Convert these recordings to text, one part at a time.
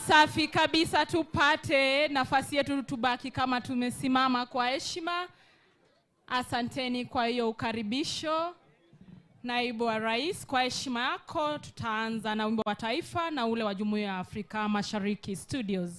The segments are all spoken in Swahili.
Safi kabisa, tupate nafasi yetu, tubaki kama tumesimama kwa heshima. Asanteni kwa hiyo ukaribisho. Naibu wa Rais, kwa heshima yako tutaanza na wimbo wa taifa na ule wa Jumuiya ya Afrika Mashariki Studios.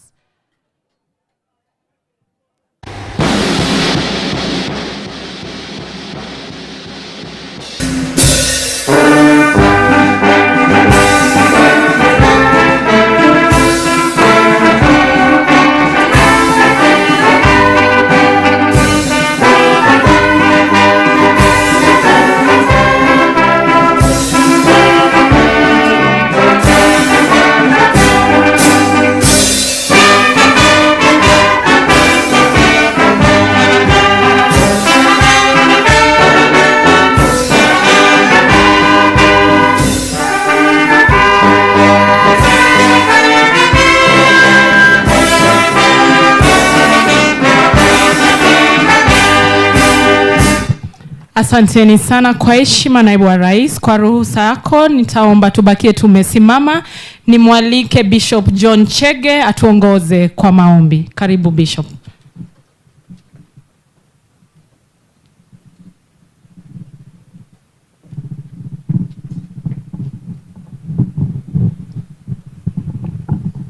Asanteni sana kwa heshima Naibu wa Rais. Kwa ruhusa yako nitaomba tubakie tumesimama. Nimwalike Bishop John Chege atuongoze kwa maombi. Karibu Bishop.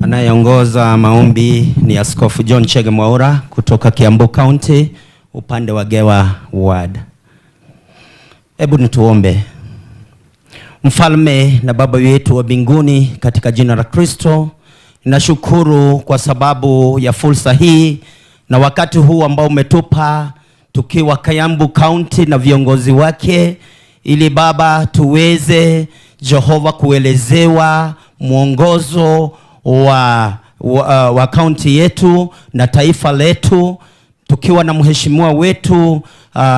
Anayeongoza maombi ni Askofu John Chege Mwaura kutoka Kiambu County, upande wa Gewa Ward. Hebu nituombe. Mfalme na Baba yetu wa mbinguni, katika jina la Kristo, ninashukuru kwa sababu ya fursa hii na wakati huu ambao umetupa tukiwa Kiambu County na viongozi wake, ili Baba tuweze Jehova kuelezewa mwongozo wa county yetu na taifa letu, tukiwa na mheshimiwa wetu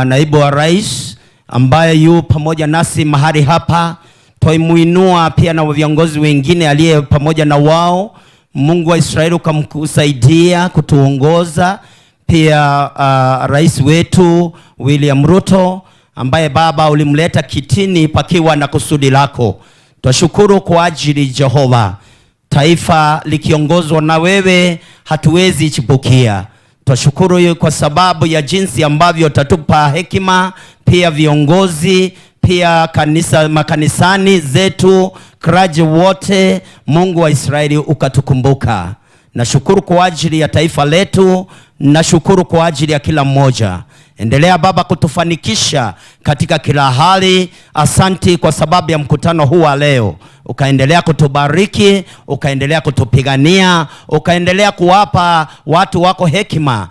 Naibu wa Rais ambaye yu pamoja nasi mahali hapa. Tuimuinua pia na viongozi wengine aliye pamoja na wao. Mungu wa Israeli ukamsaidia kutuongoza. Pia rais wetu William Ruto ambaye Baba ulimleta kitini pakiwa na kusudi lako. Twashukuru kwa ajili Jehova, taifa likiongozwa na wewe hatuwezi chipukia. Twashukuru kwa sababu ya jinsi ambavyo tatupa hekima, pia viongozi, pia makanisani zetu, kraji wote. Mungu wa Israeli ukatukumbuka. Nashukuru kwa ajili ya taifa letu, nashukuru kwa ajili ya kila mmoja. Endelea Baba kutufanikisha katika kila hali. Asanti kwa sababu ya mkutano huu wa leo. Ukaendelea kutubariki, ukaendelea kutupigania, ukaendelea kuwapa watu wako hekima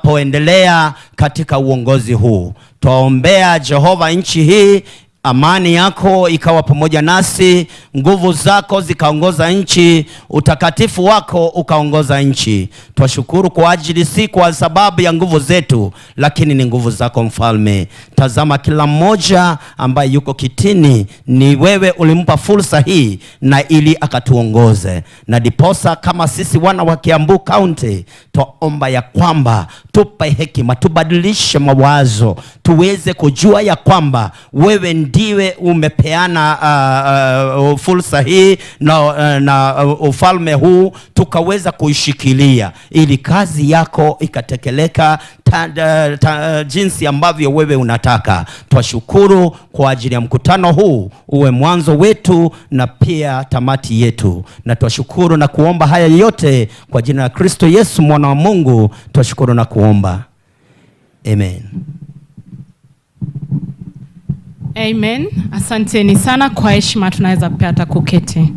tunapoendelea katika uongozi huu. Twaombea Jehova nchi hii, amani yako ikawa pamoja nasi, nguvu zako zikaongoza nchi, utakatifu wako ukaongoza nchi. Twashukuru kwa ajili, si kwa sababu ya nguvu zetu, lakini ni nguvu zako Mfalme. Tazama kila mmoja ambaye yuko kitini, ni wewe ulimpa fursa hii na ili akatuongoze. Na diposa kama sisi wana wa Kiambu County, twaomba ya kwamba tupe hekima, tubadilishe mawazo, tuweze kujua ya kwamba wewe ndiwe umepeana fursa hii na ufalme huu, tukaweza kuishikilia ili kazi yako ikatekeleka jinsi ambavyo wewe unataka. Twashukuru kwa ajili ya mkutano huu, uwe mwanzo wetu na pia tamati yetu. Na twashukuru na kuomba haya yote kwa jina la Kristo Yesu mwana wa Mungu. Twashukuru na kuomba. Amen. Amen. Asanteni sana. Kwa heshima tunaweza pia hata kuketi.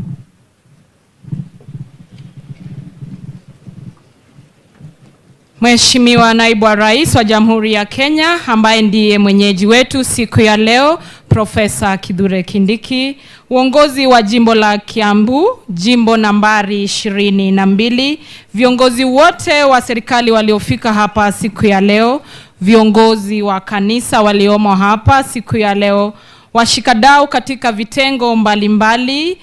Mheshimiwa Naibu wa Rais wa Jamhuri ya Kenya ambaye ndiye mwenyeji wetu siku ya leo, Profesa Kithure Kindiki, uongozi wa jimbo la Kiambu, jimbo nambari 22, viongozi wote wa serikali waliofika hapa siku ya leo, viongozi wa kanisa waliomo hapa siku ya leo, washikadau katika vitengo mbalimbali,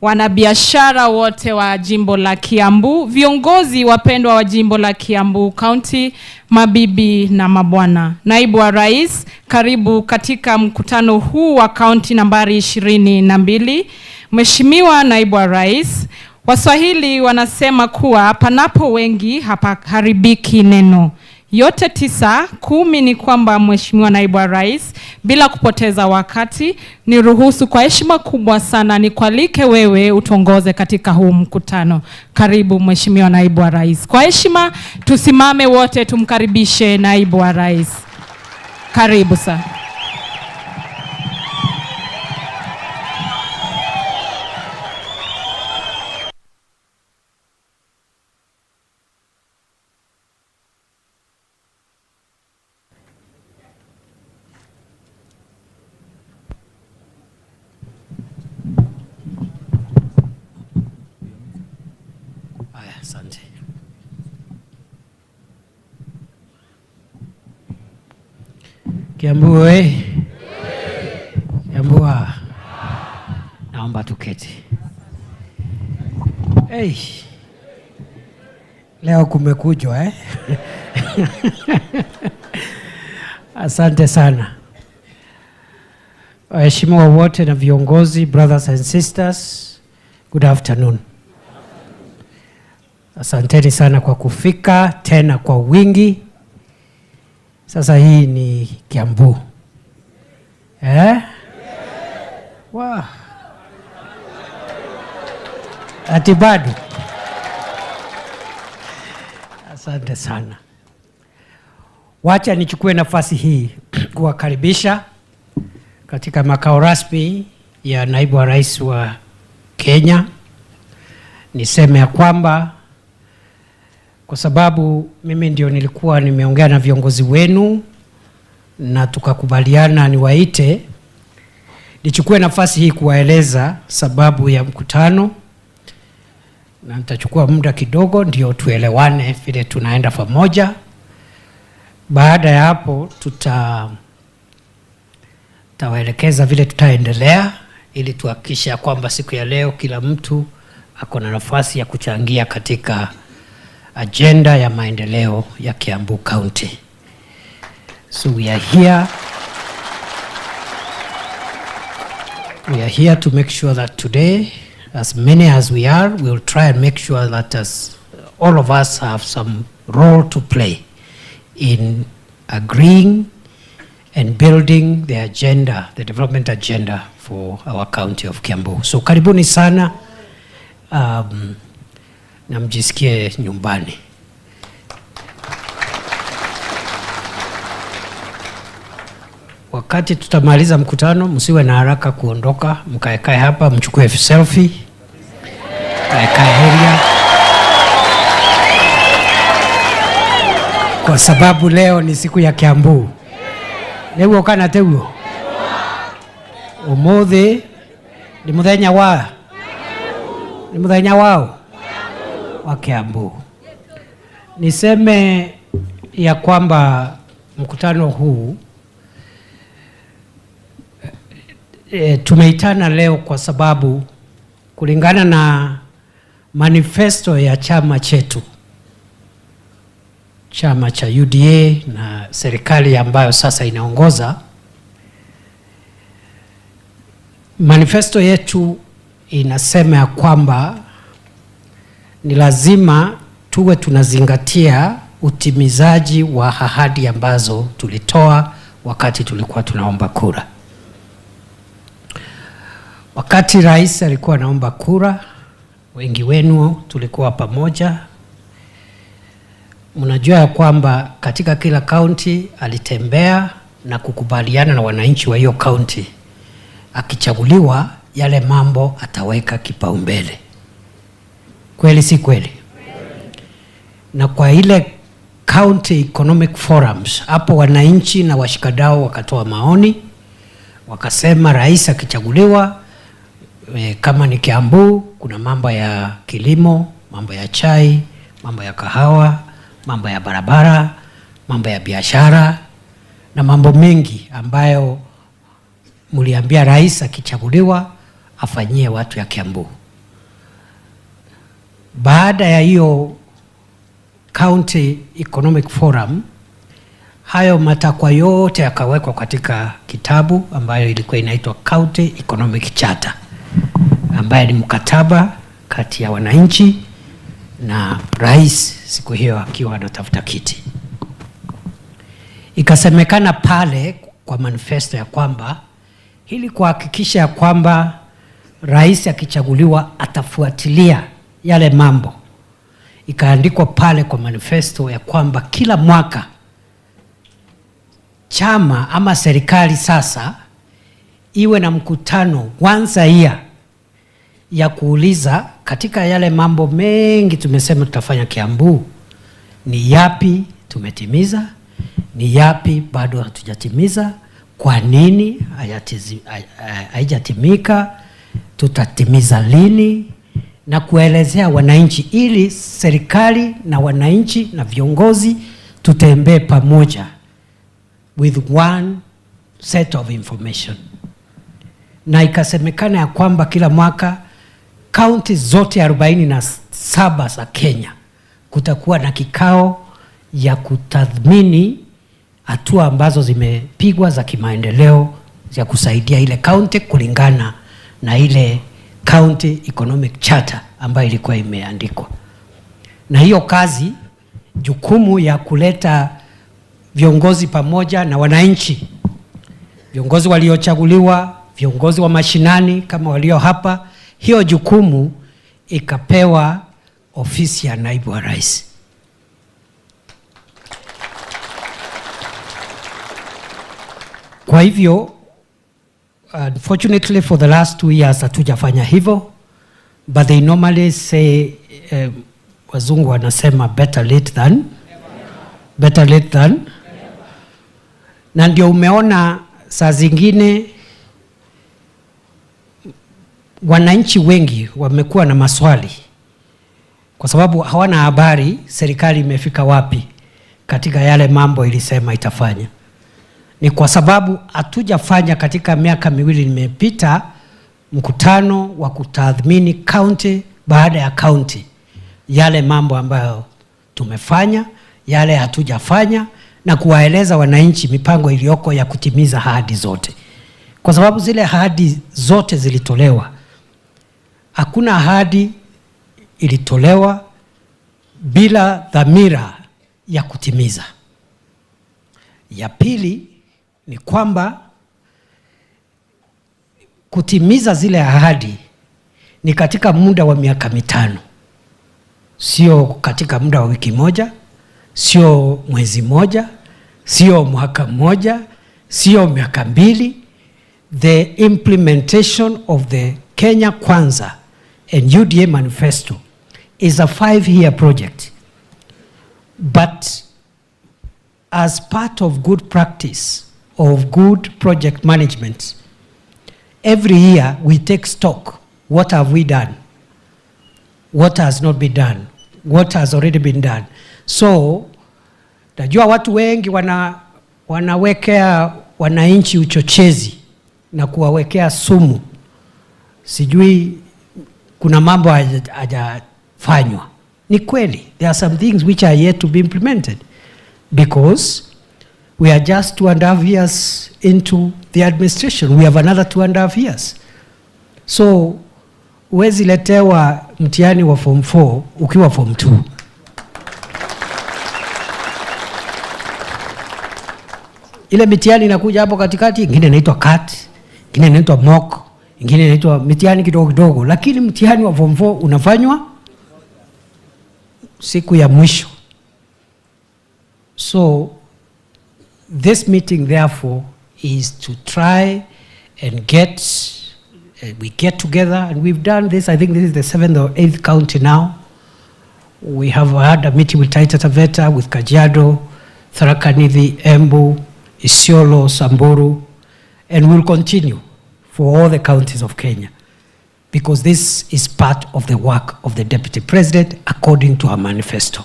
wanabiashara wote wa jimbo la Kiambu, viongozi wapendwa wa jimbo la Kiambu County, mabibi na mabwana. Naibu wa Rais, karibu katika mkutano huu wa kaunti nambari 22. Mheshimiwa Naibu wa Rais, Waswahili wanasema kuwa panapo wengi hapaharibiki neno. Yote 9, 10 ni kwamba Mheshimiwa Naibu wa Rais, bila kupoteza wakati, niruhusu kwa heshima kubwa sana nikualike wewe utongoze katika huu mkutano. Karibu Mheshimiwa Naibu wa Rais. Kwa heshima tusimame wote tumkaribishe Naibu wa Rais. Karibu sana. Asante. Kiambu we? Kiambu wa? Naomba tuketi. Hey. Leo kumekujwa Asante sana. Waheshimiwa wote na viongozi, brothers and sisters, good afternoon. Asanteni sana kwa kufika tena kwa wingi. Sasa hii ni Kiambu. Wow. Ati bado. Asante sana. Wacha nichukue nafasi hii kuwakaribisha katika makao rasmi ya Naibu wa Rais wa Kenya. Niseme ya kwamba kwa sababu mimi ndio nilikuwa nimeongea na viongozi wenu na tukakubaliana niwaite, nichukue nafasi hii kuwaeleza sababu ya mkutano, na nitachukua muda kidogo ndio tuelewane vile tunaenda pamoja. Baada ya hapo tutawaelekeza vile tutaendelea, ili tuhakikishe kwamba siku ya leo kila mtu ako na nafasi ya kuchangia katika agenda ya maendeleo ya Kiambu County. So we are here to make sure that today, as many as we are, we will try and make sure that all of us have some role to play in agreeing and building the agenda, the development agenda for our county of Kiambu. So karibuni sana. Na mjisikie nyumbani. Wakati tutamaliza mkutano, msiwe na haraka kuondoka, mkaekae hapa, mchukue selfie. Kaekae area. Kwa sababu leo ni siku ya Kiambu. Leo ukana teguo. Umuthi ni muthenya wa. Ni muthenya wao wa Kiambu. Niseme ya kwamba mkutano huu tumeitana leo kwa sababu kulingana na manifesto ya chama chetu, chama cha UDA na serikali ambayo sasa inaongoza, manifesto yetu inasema ya kwamba ni lazima tuwe tunazingatia utimizaji wa ahadi ambazo tulitoa wakati tulikuwa tunaomba kura. Wakati rais alikuwa anaomba kura, wengi wenu tulikuwa pamoja. Mnajua ya kwamba katika kila kaunti alitembea na kukubaliana na wananchi wa hiyo kaunti, akichaguliwa yale mambo ataweka kipaumbele. Kweli si kweli? Na kwa ile county economic forums, hapo wananchi na washikadau wakatoa maoni, wakasema rais akichaguliwa, kama ni Kiambu, kuna mambo ya kilimo, mambo ya chai, mambo ya kahawa, mambo ya barabara, mambo ya biashara na mambo mengi ambayo mliambia rais akichaguliwa afanyie watu ya Kiambu. Baada ya hiyo County Economic Forum, hayo matakwa yote yakawekwa katika kitabu ambayo ilikuwa inaitwa County Economic Charter, ambayo ni mkataba kati ya wananchi na rais siku hiyo akiwa anatafuta kiti. Ikasemekana pale kwa manifesto ya kwamba ili kuhakikisha ya kwamba rais akichaguliwa atafuatilia yale mambo, ikaandikwa pale kwa manifesto ya kwamba kila mwaka chama ama serikali sasa iwe na mkutano once a year ya kuuliza katika yale mambo mengi tumesema tutafanya Kiambu, ni yapi tumetimiza, ni yapi bado hatujatimiza, kwa nini haijatimika, tutatimiza lini, na kuelezea wananchi ili serikali na wananchi na viongozi tutembee pamoja with one set of information. Na ikasemekana ya kwamba kila mwaka kaunti zote 47 za Kenya kutakuwa na kikao ya kutathmini hatua ambazo zimepigwa za kimaendeleo za kusaidia ile kaunti kulingana na ile County Economic Charter ambayo ilikuwa imeandikwa. Na hiyo kazi, jukumu ya kuleta viongozi pamoja na wananchi, viongozi waliochaguliwa, viongozi wa mashinani kama walio hapa, hiyo jukumu ikapewa ofisi ya naibu wa rais. Kwa hivyo, unfortunately for the last 2 years hatujafanya hivyo, but they normally say, wazungu wanasema better late than na ndio umeona saa zingine wananchi wengi wamekuwa na maswali kwa sababu hawana habari serikali imefika wapi katika yale mambo ilisema itafanya. Ni kwa sababu hatujafanya katika miaka miwili imepita mkutano wa kutathmini county baada ya county yale mambo ambayo tumefanya, yale hatujafanya, na kuwaeleza wananchi mipango iliyoko ya kutimiza ahadi zote. Kwa sababu zile ahadi zote zilitolewa, hakuna ahadi ilitolewa bila dhamira ya kutimiza. Ya pili ni kwamba kutimiza zile ahadi ni katika muda wa miaka 5. Sio katika muda wa wiki moja, sio mwezi moja, sio mwaka mmoja, sio miaka 2. The implementation of the Kenya Kwanza and UDA manifesto is a 5-year project. But as part of good practice of good project management, every year we take stock. What have we done? What has not been done? What has already been done? So, najua watu wengi wanawekea wananchi uchochezi na kuwawekea sumu. Sijui kuna mambo hajafanywa. Ni kweli, there are some things which are yet to be implemented because we are just 2.5 years into the administration. We have another 2.5 years. So, huwezi letewa mtihani wa form 4 ukiwa form 2. Ile mitihani inakuja hapo katikati, ingine inaitwa CAT, ingine inaitwa mock, ingine inaitwa mitihani kidogo kidogo, lakini mtihani wa form 4 unafanywa siku ya mwisho. So this meeting therefore is to try and we get together, and we've done this. I think this is the 7th or 8th county now. We have had a meeting with Taita Taveta, with Kajiado, Tharaka Nithi, Embu, Isiolo, Samburu, and we'll continue for all the counties of Kenya because this is part of the work of the Deputy President according to our manifesto.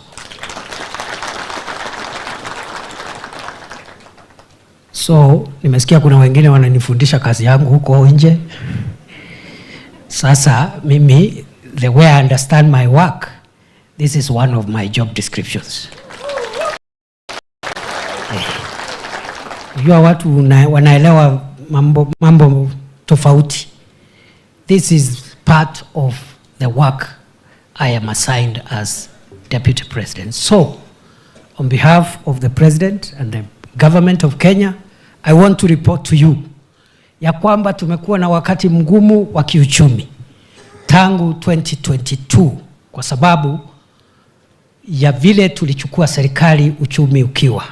So, nimesikia kuna wengine wananifundisha kazi yangu huko nje. Sasa mimi, the way I understand my work This is one of my job descriptions. Unajua watu wanaelewa mambo tofauti. This is part of the work I am assigned as Deputy President. So, on behalf of the President and the government of Kenya, I want to report to you ya kwamba tumekuwa na wakati mgumu wa kiuchumi tangu 2022 kwa sababu ya vile tulichukua serikali uchumi ukiwa.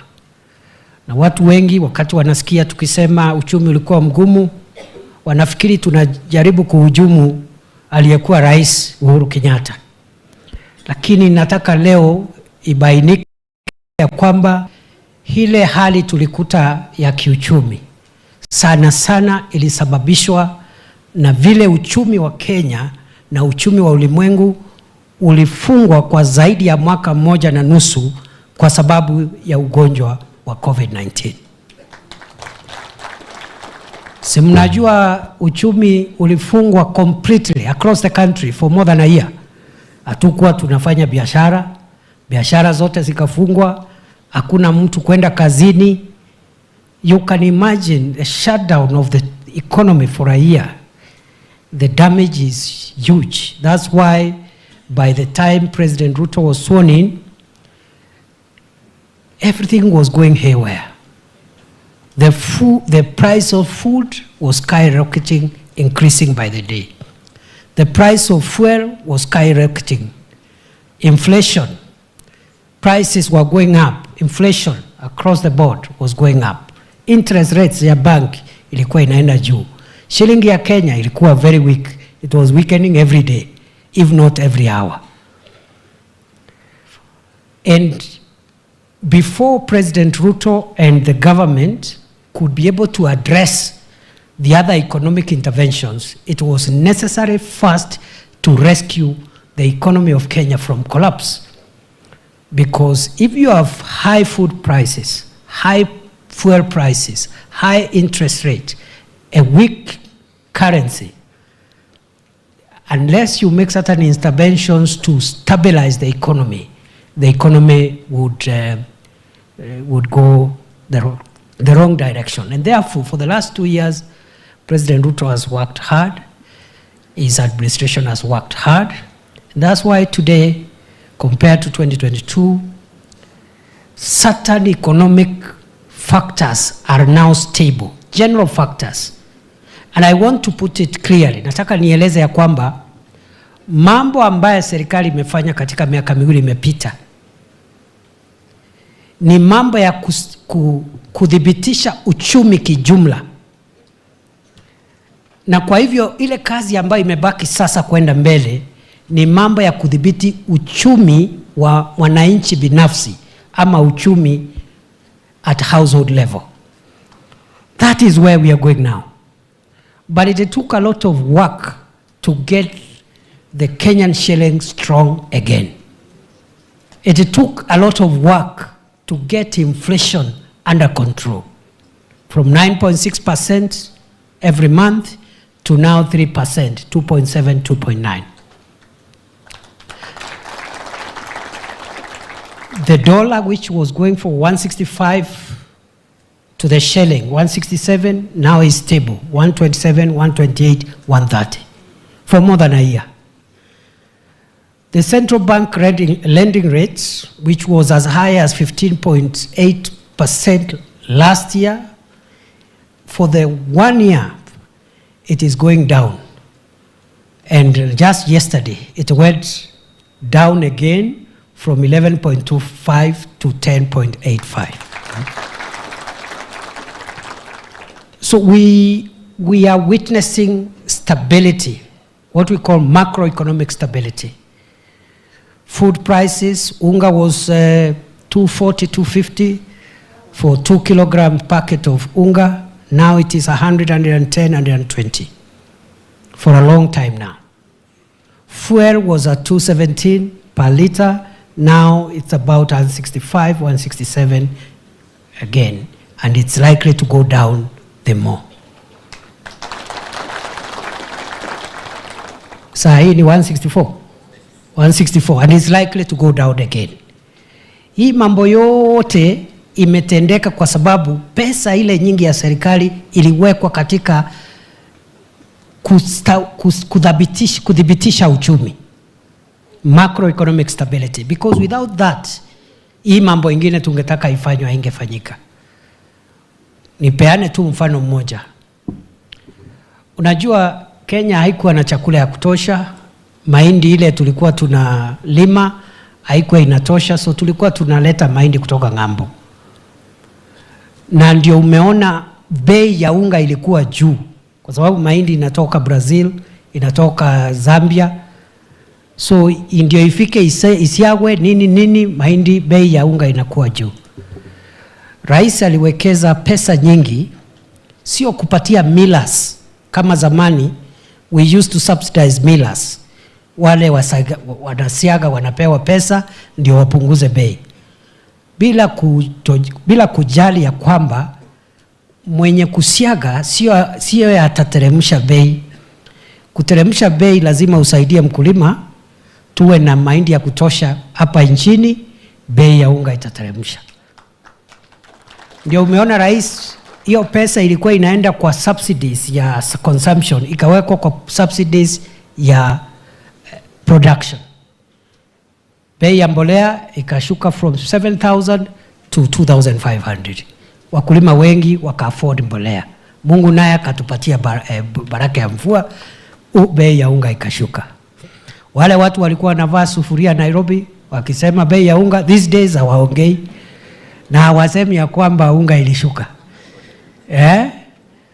Na watu wengi wakati wanasikia tukisema uchumi ulikuwa mgumu, wanafikiri tunajaribu kuhujumu aliyekuwa Rais Uhuru Kenyatta. Lakini nataka leo ibainike ya kwamba ile hali tulikuta ya kiuchumi sana sana ilisababishwa na vile uchumi wa Kenya na uchumi wa ulimwengu ulifungwa kwa zaidi ya mwaka 1.5 kwa sababu ya ugonjwa wa COVID-19. Si mnajua uchumi ulifungwa completely across the country for more than a year. Hatukuwa tunafanya biashara, biashara zote zikafungwa, hakuna mtu kwenda kazini. You can imagine the shutdown of the economy for a year. The damage is huge. That's why by the time President Ruto was sworn in, everything was going haywire. The price of food was skyrocketing, increasing by the day. The price of fuel was skyrocketing. Inflation, prices were going up. Inflation across the board was going up. Interest rates ya bank ilikuwa inaenda juu. Shilingi ya Kenya ilikuwa very weak. It was weakening every day, if not every hour. And before President Ruto and the government could be able to address the other economic interventions, it was necessary first to rescue the economy of Kenya from collapse. Because if you have high food prices, high fuel prices, high interest rate, a weak currency, unless you make certain interventions to stabilize the economy would go the wrong direction. And therefore, for the last 2 years, President Ruto has worked hard. His administration has worked hard. And that's why today, compared to 2022, certain economic factors are now stable, general factors. And I want to put it clearly. Nataka nieleze ya kwamba mambo ambayo serikali imefanya katika miaka 2 imepita ni mambo ya kudhibitisha uchumi kijumla. Na kwa hivyo ile kazi ambayo imebaki sasa kwenda mbele ni mambo ya kudhibiti uchumi wa wananchi binafsi ama uchumi at household level. That is where we are going now. But it took a lot of work to get the Kenyan shilling strong again. It took a lot of work to get inflation under control. From 9.6% every month to now 3%, 2.7, 2.9. The dollar, which was going for 165 to the shilling, 167, now is stable, 127, 128, 130, for more than a year. The central bank lending rates, which was as high as 15.8% last year, for the 1 year, it is going down. And just yesterday, it went down again from 11.25 to 10.85. So we are witnessing stability, what we call macroeconomic stability. Food prices, unga was 240, 250 for 2 kilogram packet of unga. Now it is 100, 110, 120 for a long time now. Fuel was at 217 per liter. Now it's about 165, 167 again. And it's likely to go down the more. Saa hii ni 164. 164, and it's likely to go down again. Hii mambo yote imetendeka kwa sababu pesa ile nyingi ya serikali iliwekwa katika kudhibitisha uchumi, macroeconomic stability, because without that hii mambo ingine tungetaka ifanywe haingefanyika. Nipeane tu mfano mmoja. Unajua Kenya haikuwa na chakula ya kutosha. Mahindi ile tulikuwa tunalima haikuwa inatosha, so tulikuwa tunaleta mahindi kutoka ng'ambo. Na ndio umeona bei ya unga ilikuwa juu, kwa sababu mahindi inatoka Brazil, inatoka Zambia. So ndio ifike isiagwe nini mahindi, bei ya unga inakuwa juu. Rais aliwekeza pesa nyingi, sio kupatia millers kama zamani. We used to subsidize millers. Wale wanasiaga wanapewa pesa ndio wapunguze bei, bila kujali ya kwamba mwenye kusiaga sio atateremsha bei. Kuteremsha bei lazima usaidie mkulima, tuwe na mahindi ya kutosha hapa nchini, bei ya unga itateremsha. Ndio umeona rais, hiyo pesa ilikuwa inaenda kwa subsidies ya consumption, ikawekwa kwa subsidies ya production. Bei ya mbolea ikashuka from 7,000 to 2,500. Wakulima wengi waka afford mbolea. Mungu naye akatupatia baraka ya mvua, bei ya unga ikashuka. Wale watu walikuwa wanavaa sufuria Nairobi wakisema bei ya unga, these days hawaongei na hawasemi ya kwamba unga ilishuka.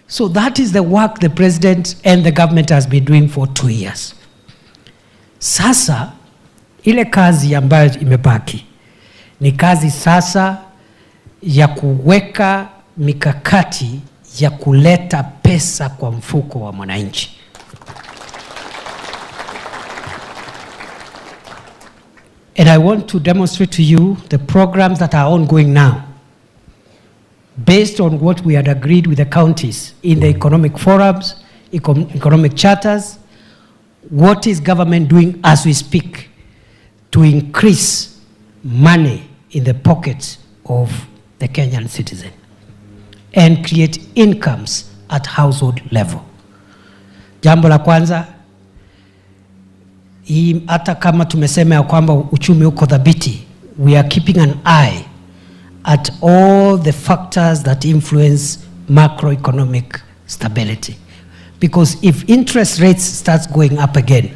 So that is the work the president and the government has been doing for 2 years. Sasa ile kazi ambayo imebaki ni kazi sasa ya kuweka mikakati ya kuleta pesa kwa mfuko wa mwananchi. And I want to demonstrate to you the programs that are ongoing now, based on what we had agreed with the counties in the economic forums, economic charters. What is government doing as we speak to increase money in the pockets of the Kenyan citizen and create incomes at household level? Jambo la kwanza, hata kama tumesema ya kwamba uchumi uko dhabiti, we are keeping an eye at all the factors that influence macroeconomic stability. Because if interest rates starts going up again,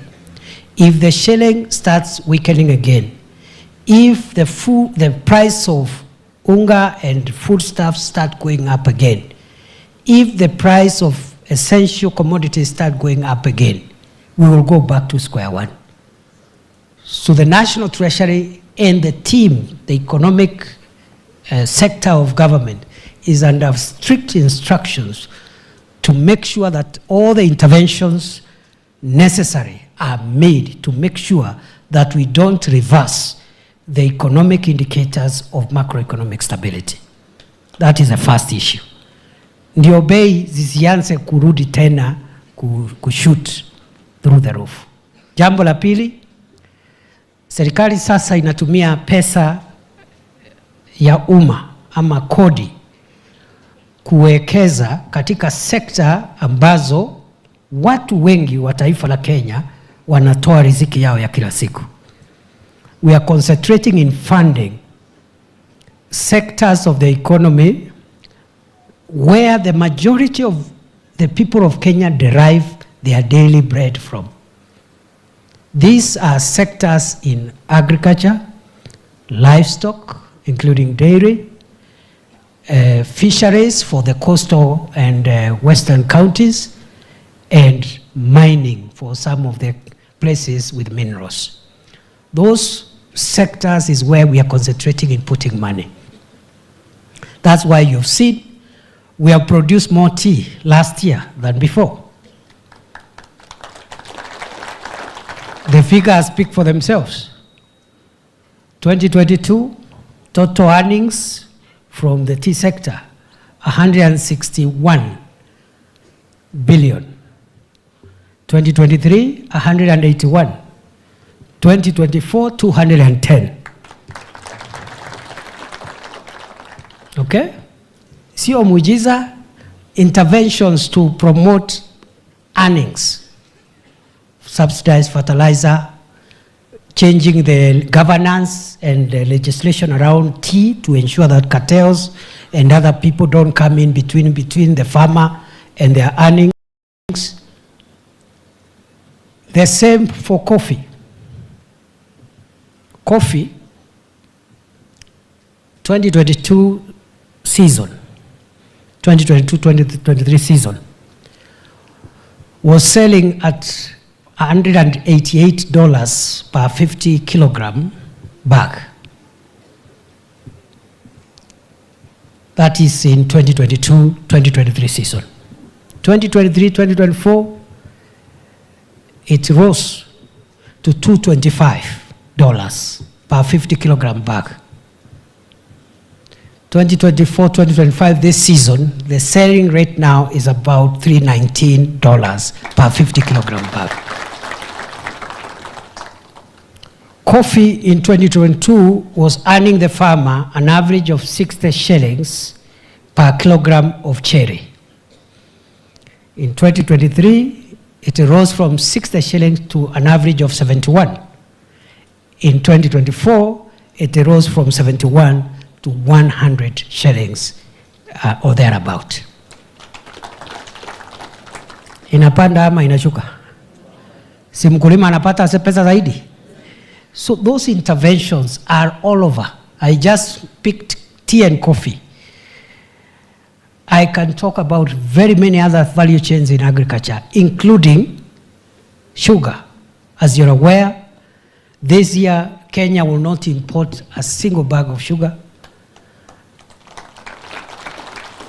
if the shilling starts weakening again, if the price of unga and foodstuffs start going up again, if the price of essential commodities start going up again, we will go back to square one. So the National Treasury and the team, the economic sector of government, is under strict instructions to make sure that all the interventions necessary are made to make sure that we don't reverse the economic indicators of macroeconomic stability. That is the first issue. Ndio bei zisianze kurudi tena kushoot through the roof. Jambo la pili, serikali sasa inatumia pesa ya umma ama kodi kuwekeza katika sekta ambazo watu wengi wa taifa la Kenya wanatoa riziki yao ya kila siku. We are concentrating in funding sectors of the economy where the majority of the people of Kenya derive their daily bread from. These are sectors in agriculture, livestock, including dairy, fisheries for the coastal and western counties, and mining for some of the places with minerals. Those sectors is where we are concentrating in putting money. That's why you've seen we have produced more tea last year than before. The figures speak for themselves. 2022, total earnings from the tea sector, 161 billion. 2023, 181. 2024, 210. Okay? Sio muujiza, interventions to promote earnings, subsidized fertilizer, changing the governance and the legislation around tea to ensure that cartels and other people don't come in between the farmer and their earnings. The same for coffee. Coffee, 2022 season, 2022-2023 season, was selling at $188 per 50 kilogram bag. That is in 2022-2023 season. 2023-2024, it rose to $225 per 50 kilogram bag. 2024-2025, this season, the selling rate now is about $319 per 50 kilogram bag. Coffee in 2022 was earning the farmer an average of 60 shillings per kilogram of cherry. In 2023, it rose from 60 shillings to an average of 71. In 2024, it rose from 71 to 100 shillings or thereabout. Inapanda ama inashuka? Si mkulima anapata pesa zaidi? So those interventions are all over. I just picked tea and coffee. I can talk about very many other value chains in agriculture, including sugar. As you're aware, this year Kenya will not import a single bag of sugar.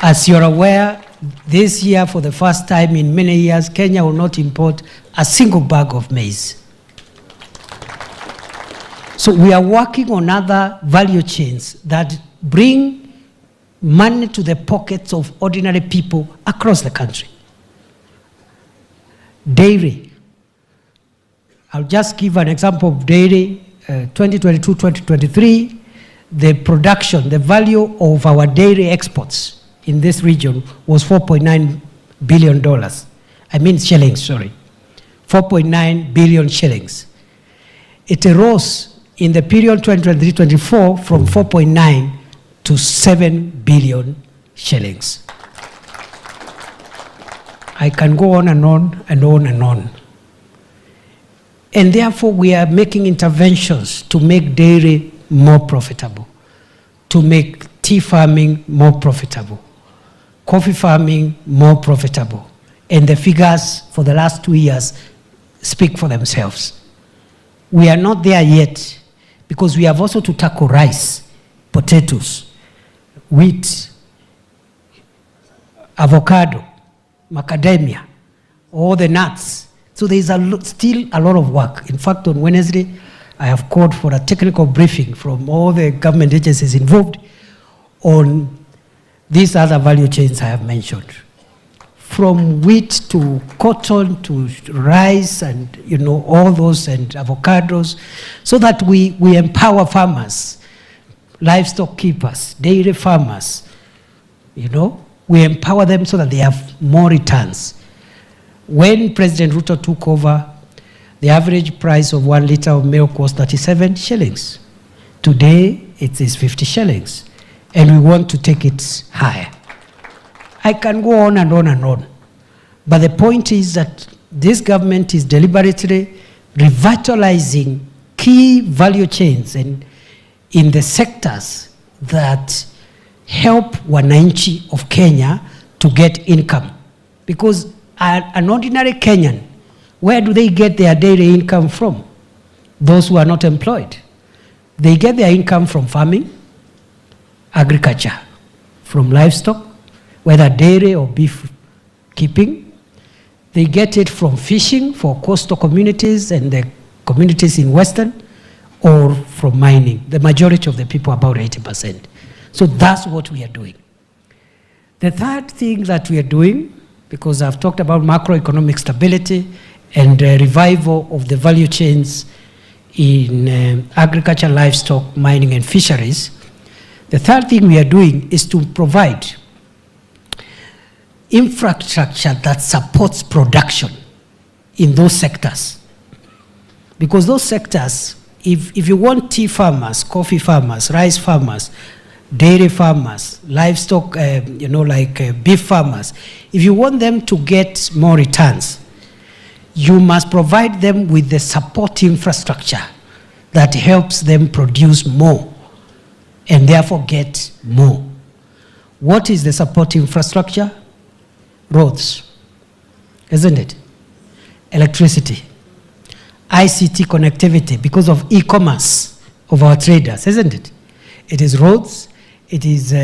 As you're aware, this year for the first time in many years, Kenya will not import a single bag of maize. So we are working on other value chains that bring money to the pockets of ordinary people across the country. Dairy. I'll just give an example of dairy. 2022-2023, the production, the value of our dairy exports in this region was $4.9 billion. I mean shillings, sorry. 4.9 billion shillings. It rose in the period 2023-24 from 4.9 to 7 billion shillings. I can go on and on and on and on. And therefore, we are making interventions to make dairy more profitable, to make tea farming more profitable, coffee farming more profitable. And the figures for the last 2 years speak for themselves. We are not there yet because we have also to tackle rice, potatoes, wheat, avocado, macadamia, all the nuts. So there is still a lot of work. In fact, on Wednesday, I have called for a technical briefing from all the government agencies involved on these other value chains I have mentioned. From wheat to cotton to rice and all those and avocados, so that we empower farmers, livestock keepers, dairy farmers, we empower them so that they have more returns. When President Ruto took over, the average price of 1 liter of milk was 37 shillings. Today, it is 50 shillings. And we want to take it higher. I can go on and on and on. But the point is that this government is deliberately revitalizing key value chains and in the sectors that help wananchi of Kenya to get income. Because an ordinary Kenyan, where do they get their daily income from? Those who are not employed. They get their income from farming, agriculture, from livestock, whether dairy or beef keeping. They get it from fishing for coastal communities and the communities in Western, or from mining. The majority of the people, about 80%. So that's what we are doing. The third thing that we are doing, because I've talked about macroeconomic stability and revival of the value chains in agriculture, livestock, mining, and fisheries. The third thing we are doing is to provide infrastructure that supports production in those sectors. Because those sectors, if you want tea farmers, coffee farmers, rice farmers, dairy farmers, livestock, beef farmers, if you want them to get more returns, you must provide them with the support infrastructure that helps them produce more and therefore get more. What is the support infrastructure? Roads, isn't it? Electricity, ICT connectivity because of e-commerce of our traders, isn't it? It is roads, it is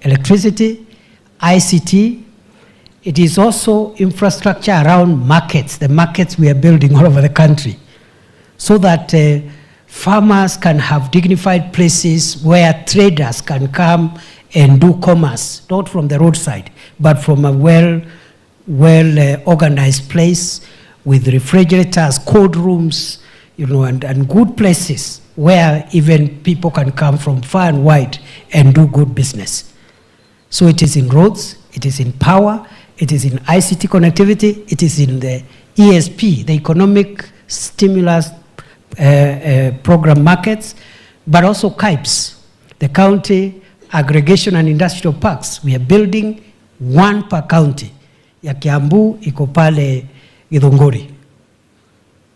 electricity, ICT. It is also infrastructure around markets, the markets we are building all over the country, so that farmers can have dignified places where traders can come and do commerce, not from the roadside, but from a well-organized place with refrigerators, cold rooms, and good places where even people can come from far and wide and do good business. So it is in roads, it is in power, it is in ICT connectivity, it is in the ESP, the Economic Stimulus Program markets, but also KIPES, the County Aggregation and Industrial Parks. We are building one per county. Ya Kiambu iko pale Githunguri.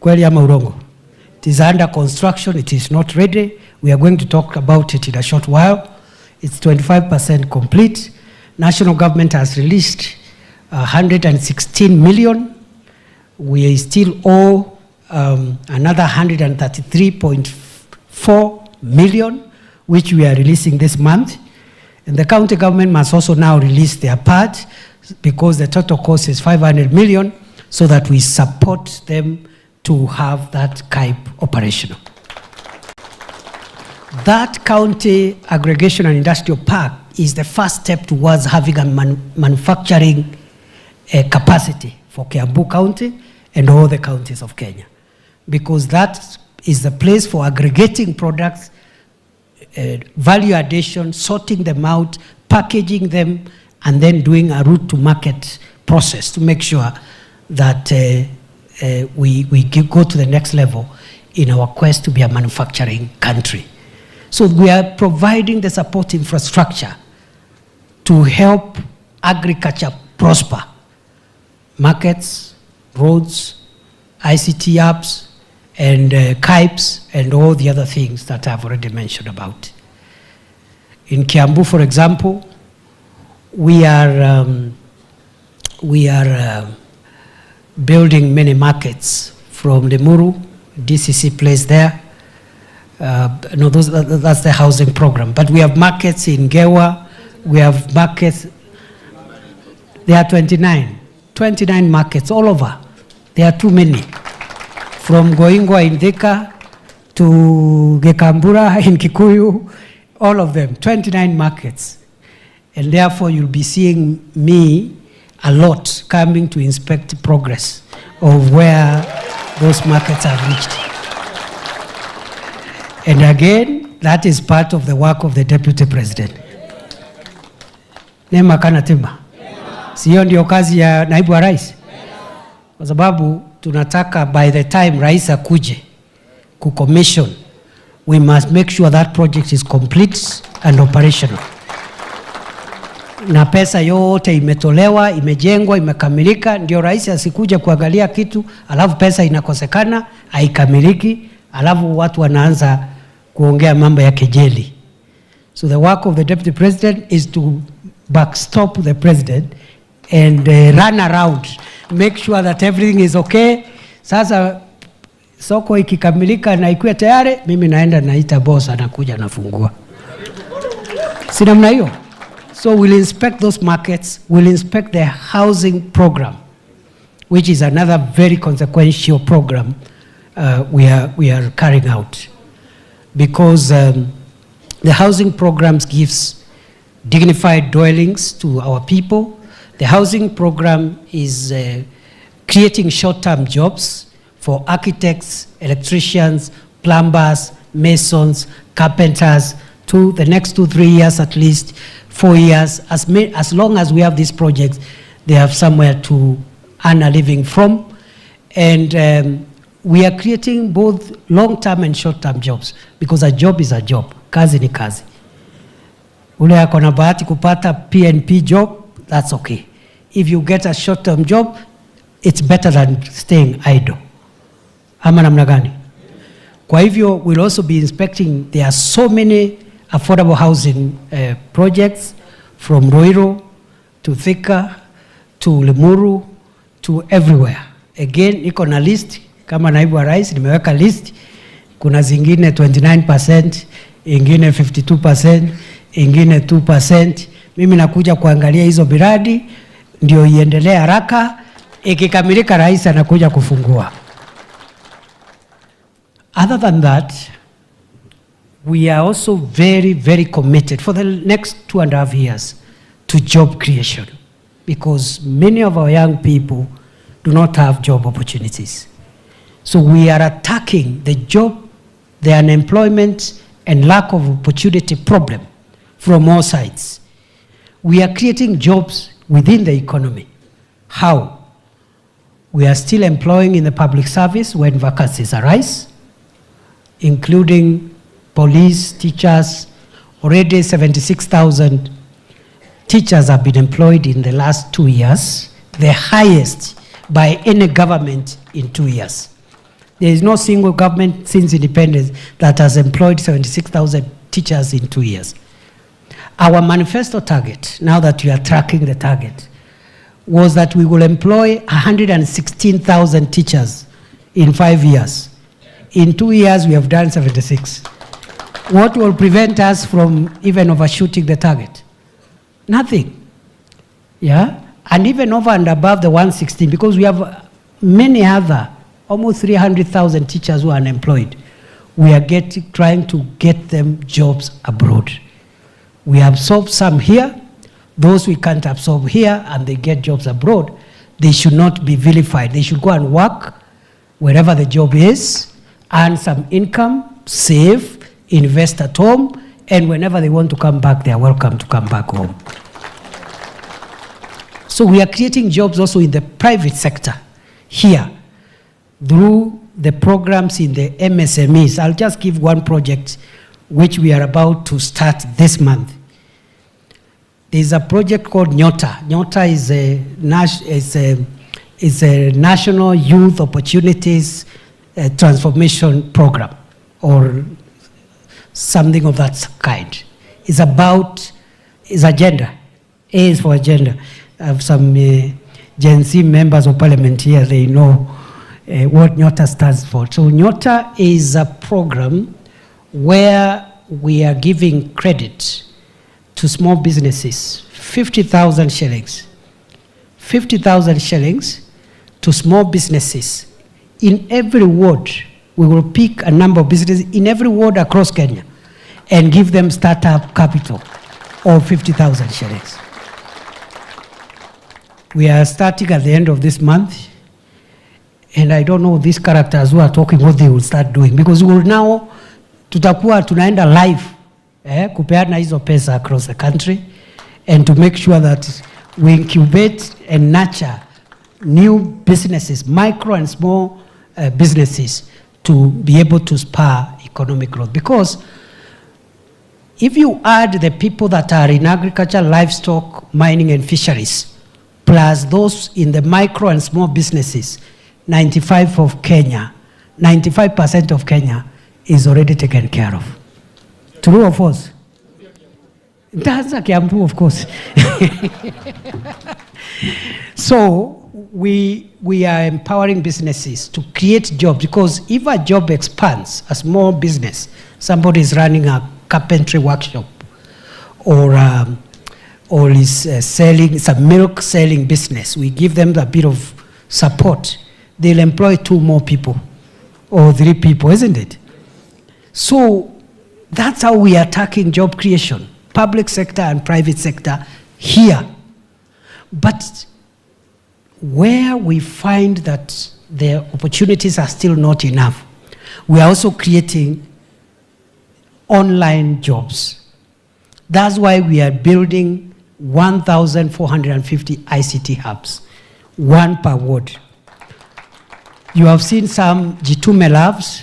Kweli ama urongo? It is under construction, it is not ready. We are going to talk about it in a short while. It's 25% complete. National government has released 116 million. We still owe another 133.4 million, which we are releasing this month. And the county government must also now release their part because the total cost is 500 million so that we support them to have that KIPE operational. That county aggregation and industrial park is the first step towards having a manufacturing capacity for Kiambu County and all the counties of Kenya, because that is the place for aggregating products, value addition, sorting them out, packaging them, and then doing a route to market process to make sure that we go to the next level in our quest to be a manufacturing country. So we are providing the support infrastructure to help agriculture prosper. Markets, roads, ICT apps, and KIPES, and all the other things that I've already mentioned about. In Kiambu, for example, we are building many markets from Limuru, DCC place there. That's the housing program. But we have markets in Gewa, we have markets, there are 29 markets all over. There are too many. From Goingwa in Thika to Gekambura in Kikuyu, all of them, 29 markets. And therefore you'll be seeing me a lot coming to inspect progress of where those markets have reached. And again, that is part of the work of the Deputy President. Nema kana tima. Sio ndio kazi ya naibu wa rais? Kwa sababu tunataka by the time rais akuje kucommission, we must make sure that project is complete and operational. Na pesa yote imetolewa, imejengwa, imekamilika, ndio rais asikuja kuangalia kitu, alafu pesa inakosekana, haikamiliki, alafu watu wanaanza kuongea mambo ya kejeli. So the work of the Deputy President is to backstop the President and run around, make sure that everything is okay. Sasa soko ikikamilika na ikuwe tayari, mimi naenda naita boss anakuja nafungua. Si namna hiyo? So we'll inspect those markets, we'll inspect the housing program, which is another very consequential program we are carrying out. Because the housing programs gives dignified dwellings to our people. The housing program is creating short-term jobs for architects, electricians, plumbers, masons, carpenters, to the next 2-3 years at least, 4 years, as long as we have these projects, they have somewhere to earn a living from. And we are creating both long-term and short-term jobs, because a job is a job. Kazi ni kazi. Ule ako na bahati kupata PNP job, that's okay. If you get a short-term job, it's better than staying idle. Ama namna gani? Kwa hivyo, we'll also be inspecting, there are so many affordable housing projects from Ruiru to Thika to Limuru to everywhere. Again, niko na list, kama naibu wa rais, nimeweka list. Kuna zingine 29%, ingine 52%, ingine 2%. Mimi nakuja kuangalia hizo miradi, ndio iendelee haraka. Ikikamilika rais anakuja kufungua. Other than that, we are also very, very committed for the next 2.5 years to job creation, because many of our young people do not have job opportunities. So we are attacking the unemployment and lack of opportunity problem from all sides. We are creating jobs within the economy. How? We are still employing in the public service when vacancies arise, including police, teachers. Already 76,000 teachers have been employed in the last 2 years, the highest by any government in 2 years. There is no single government since independence that has employed 76,000 teachers in 2 years. Our manifesto target, now that we are tracking the target, was that we will employ 116,000 teachers in 5 years. In 2 years, we have done 76. What will prevent us from even overshooting the target? Nothing. Yeah? And even over and above the 116, because we have many other, almost 300,000 teachers who are unemployed. We are trying to get them jobs abroad. We absorb some here. Those we can't absorb here and they get jobs abroad, they should not be vilified. They should go and work wherever the job is, earn some income, save, invest at home, and whenever they want to come back, they are welcome to come back home. So we are creating jobs also in the private sector here through the programs in the MSMEs. I'll just give one project which we are about to start this month. There's a project called Nyota. Nyota is a national youth opportunities transformation program, or something of that kind. It's agenda. A is for agenda. I have some Gen Z members of parliament here, they know what Nyota stands for. So Nyota is a program where we are giving credit to small businesses, 50,000 shillings. 50,000 shillings to small businesses. In every ward, we will pick a number of businesses in every ward across Kenya and give them startup capital of 50,000 shillings. We are starting at the end of this month, and I don't know these characters who are talking what they will start doing, because we will now, tutakuwa tunaenda live, kupeana hizo pesa across the country, and to make sure that we incubate and nurture new businesses, micro and small businesses, to be able to spur economic growth. Because if you add the people that are in agriculture, livestock, mining and fisheries, plus those in the micro and small businesses, 95% of Kenya is already taken care of. True or false? That's a Kiambu, of course. So we are empowering businesses to create jobs, because if a job expands, a small business, somebody is running a carpentry workshop, or is selling, it's a milk selling business, we give them a bit of support, they'll employ 2 more people or 3 people, isn't it? So that's how we are attacking job creation, public sector and private sector here. But where we find that the opportunities are still not enough, We are also creating online jobs. That's why we are building 1,450 ICT hubs, one per ward. You have seen some Jitume labs,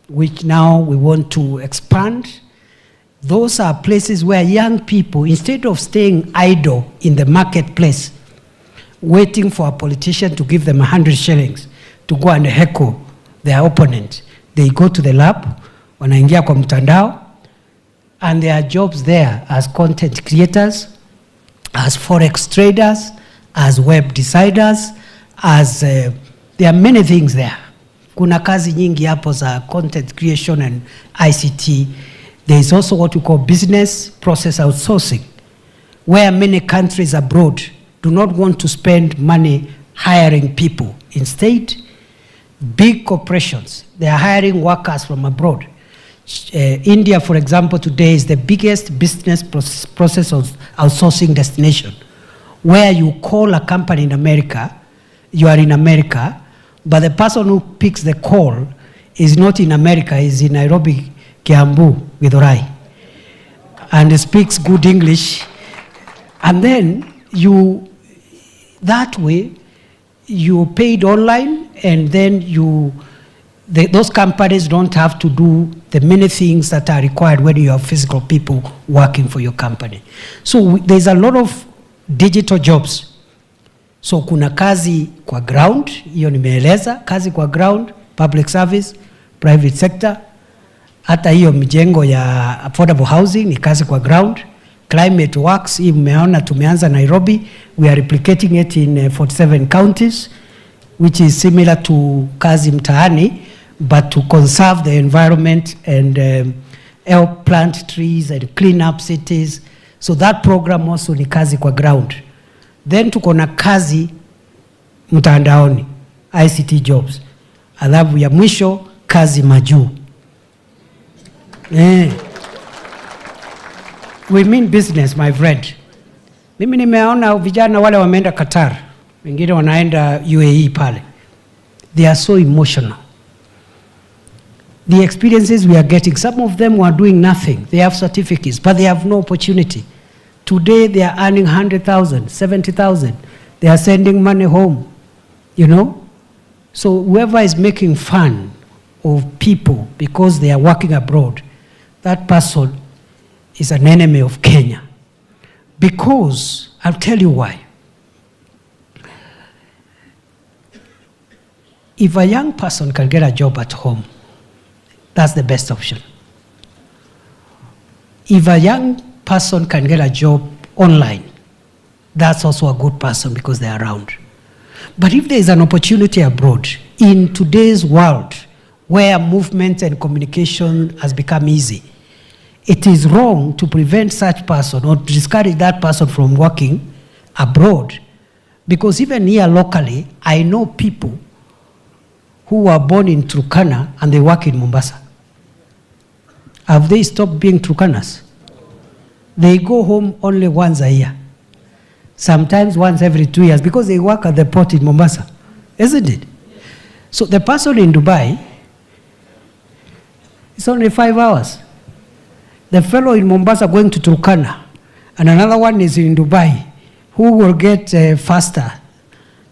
which now we want to expand. Those are places where young people, instead of staying idle in the marketplace, waiting for a politician to give them 100 shillings to go and heckle their opponent, they go to the lab, wanaingia kwa mtandao, and there are jobs there as content creators, as forex traders, as web designers, as there are many things there. Kuna kazi nyingi hapo za content creation and ICT. There is also what we call business process outsourcing, where many countries abroad do not want to spend money hiring people. Instead, big corporations, they are hiring workers from abroad. India, for example, today is the biggest business process outsourcing destination, where you call a company in America, you are in America, but the person who picks the call is not in America, is in Nairobi, Kiambu, Githurai, and speaks good English. And then you, that way, you paid online, and then those companies don't have to do the many things that are required when you have physical people working for your company. So there's a lot of digital jobs. So kuna kazi kwa ground, hiyo nimeeleza, kazi kwa ground, public service, private sector. Hata hiyo mijengo ya affordable housing ni kazi kwa ground. Climate works, hii mmeona tumeanza Nairobi, we are replicating it in 47 counties, which is similar to kazi mtaani, but to conserve the environment and help plant trees and clean up cities. So that program also ni kazi kwa ground. Then tuko na kazi mtandaoni, ICT jobs. Alafu ya mwisho kazi majuu. We mean business, my friend. Mimi nimeona vijana wale wameenda Qatar, wengine wanaenda UAE pale. They are so emotional. The experiences we are getting, some of them were doing nothing. They have certificates, but they have no opportunity. Today they are earning 100,000, 70,000. They are sending money home, you know. So whoever is making fun of people because they are working abroad, that person is an enemy of Kenya. Because, I'll tell you why. If a young person can get a job at home, that's the best option. If a young person can get a job online, that's also a good person because they're around. But if there is an opportunity abroad, in today's world, where movement and communication has become easy, it is wrong to prevent such person or to discourage that person from working abroad. Because even here locally, I know people who were born in Turkana and they work in Mombasa. Have they stopped being Turkanas? They go home only once a year. Sometimes once every 2 years because they work at the port in Mombasa. Isn't it? So the person in Dubai, it's only 5 hours. The fellow in Mombasa going to Turkana, and another one is in Dubai, who will get faster.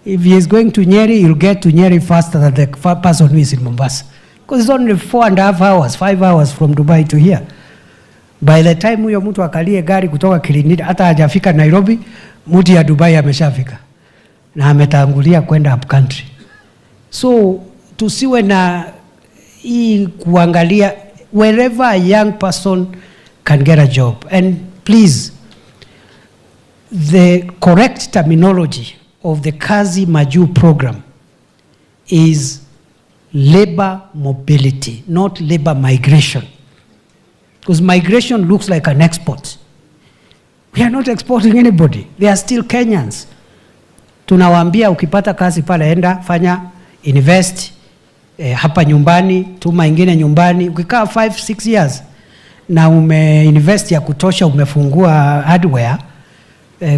If he is going to Nyeri, he'll get to Nyeri faster than the person who is in Mombasa. Because it's only 4.5 hours, 5 hours from Dubai to here. By the time huyo mtu akalie gari kutoka Kirinidi, hata hajafika Nairobi, mtu ya Dubai ameshafika. Na ametangulia kwenda up country. So, tusiwe na hii kuangalia, wherever a young person can get a job. And please, the correct terminology of the Kazi Maju program is labor mobility, not labor migration. Because migration looks like an export. We are not exporting anybody. They are still Kenyans. Tunawaambia ukipata kazi pale enda, fanya, invest, hapa nyumbani, tuma ingine nyumbani. Ukikaa 5-6 years na invest ya kutosha, umefungua hardware,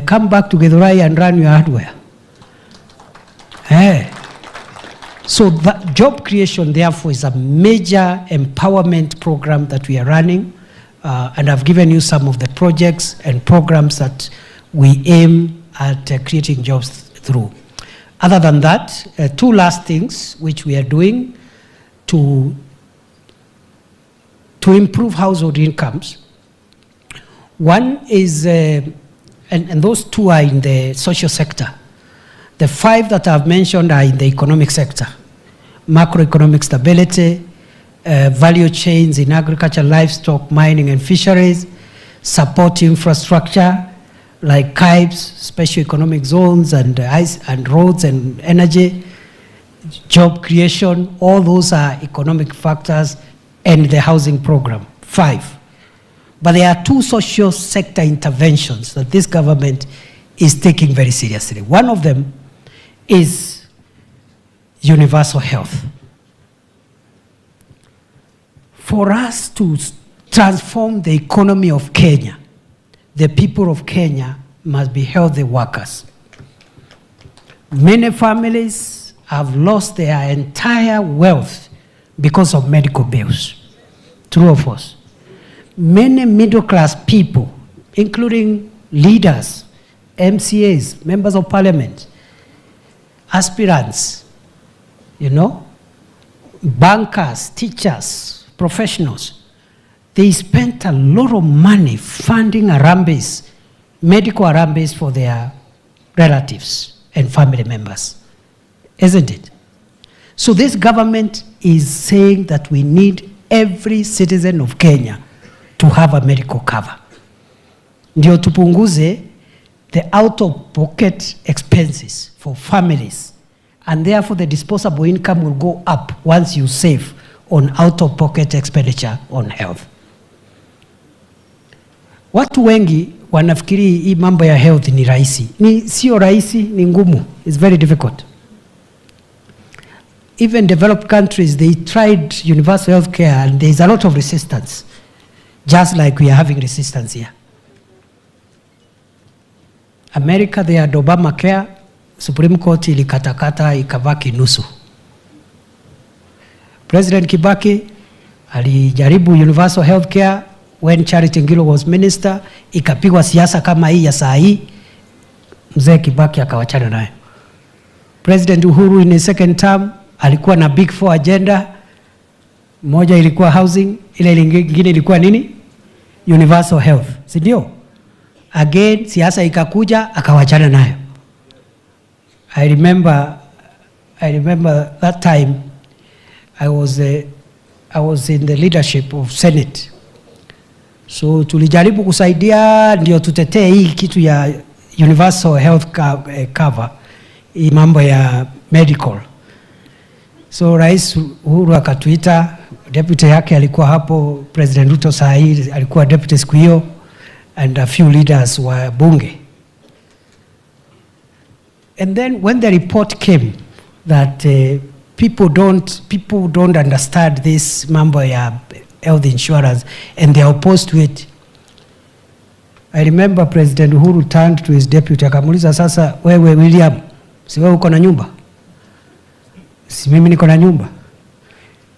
come back to Githurai and run your hardware. So that job creation, therefore, is a major empowerment program that we are running. And I've given you some of the projects and programs that we aim at creating jobs through. Other than that, two last things which we are doing to improve household incomes. One is, and those two are in the social sector. The five that I've mentioned are in the economic sector: macroeconomic stability, value chains in agriculture, livestock, mining and fisheries, support infrastructure like CIBs, special economic zones, and roads and energy, job creation. All those are economic factors, and the housing program, 5. But there are 2 social sector interventions that this government is taking very seriously. One of them is universal health. For us to transform the economy of Kenya, the people of Kenya must be healthy workers. Many families have lost their entire wealth because of medical bills. True or false? Many middle-class people, including leaders, MCAs, members of parliament, aspirants, bankers, teachers, professionals, they spent a lot of money funding Harambes, medical Harambes for their relatives and family members, isn't it? So this government is saying that we need every citizen of Kenya to have a medical cover. Ndio tupunguze the out-of-pocket expenses for families, and therefore the disposable income will go up once you save on out-of-pocket expenditure on health. Watu wengi wanafikiri hii mambo ya health ni rahisi. Sio rahisi, ni ngumu. It's very difficult. Even developed countries, they tried universal health care and there's a lot of resistance, just like we are having resistance here. America, they had Obamacare, Supreme Court ilikatakata ikabaki nusu. President Kibaki alijaribu universal health care when Charity Ngilu was minister, ikapigwa siasa kama hii ya saa hii, mzee Kibaki akawachana naye. President Uhuru in his second term alikuwa na big 4 agenda. Moja ilikuwa housing, ile nyingine ilikuwa nini? Universal health. Si ndio? Again siasa ikakuja akawachana nayo. I remember that time I was in the leadership of Senate. So tulijaribu kusaidia ndio tutetee hii kitu ya universal health cover, hii mambo ya medical. So Rais Uhuru akatuita, deputy yake alikuwa hapo, President Ruto saa hii alikuwa deputy siku hiyo, and a few leaders wa bunge. And then when the report came that people don't understand this mambo ya health insurance and they are opposed to it, I remember President Uhuru turned to his deputy akamuuliza, sasa wewe William, si wewe uko na nyumba? Si mimi niko na nyumba.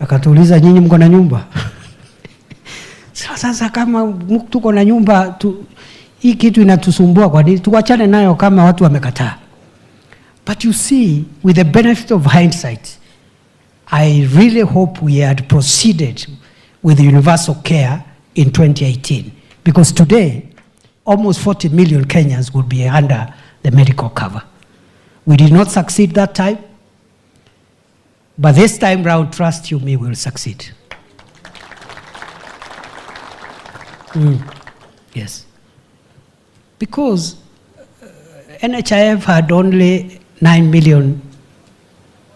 Akatuuliza, nyinyi mko na nyumba? Sasa kama mtu uko na nyumba, hii kitu inatusumbua, kwa nini tuachane nayo kama watu wamekataa? But you see, with the benefit of hindsight, I really hope we had proceeded with universal care in 2018, because today almost 40 million Kenyans would be under the medical cover. We did not succeed that time, but this time round, trust you me, we will succeed. Yes. Because NHIF had only 9 million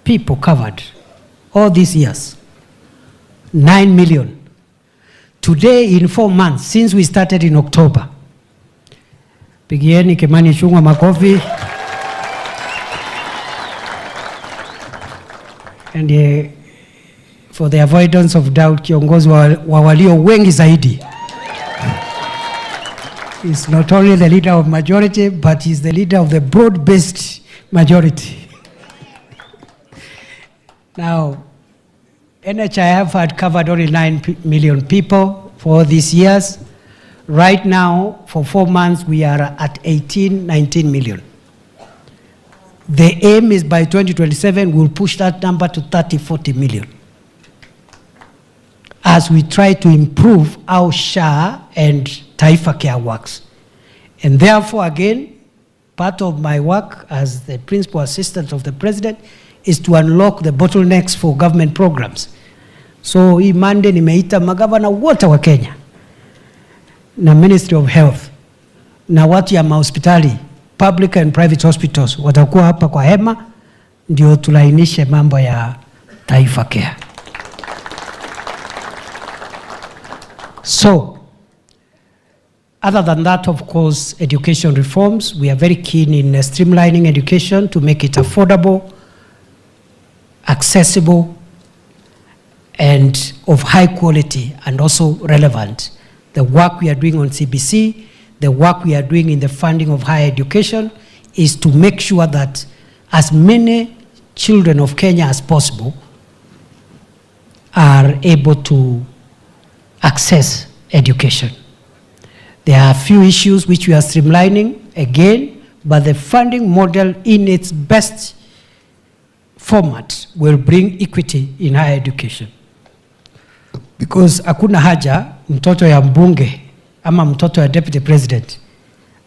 people covered all these years. 9 million. Today, in 4 months, since we started in October, pigieni Kimani Ichung'wah makofi. And for the avoidance of doubt, kiongozi wa walio wengi zaidi is not only the leader of majority, but he's the leader of the broad-based majority. Now, NHIF had covered only 9 million people for these years. Right now, for 4 months, we are at 18, 19 million. The aim is by 2027, we'll push that number to 30, 40 million. As we try to improve how SHA and Taifa Care works. And therefore, again, part of my work as the principal assistant of the president is to unlock the bottlenecks for government programs. So hii Monday nimeita magavana wote wa Kenya na Ministry of Health na watu ya mahospitali, public and private hospitals watakuwa hapa kwa hema ndio tulainishe mambo ya Taifa Care. So, other than that, of course, education reforms, we are very keen in streamlining education to make it affordable, accessible, and of high quality and also relevant. The work we are doing on CBC, the work we are doing in the funding of higher education is to make sure that as many children of Kenya as possible are able to access education. There are a few issues which we are streamlining again, but the funding model in its best format will bring equity in higher education. Because hakuna haja mtoto ya mbunge ama mtoto ya deputy president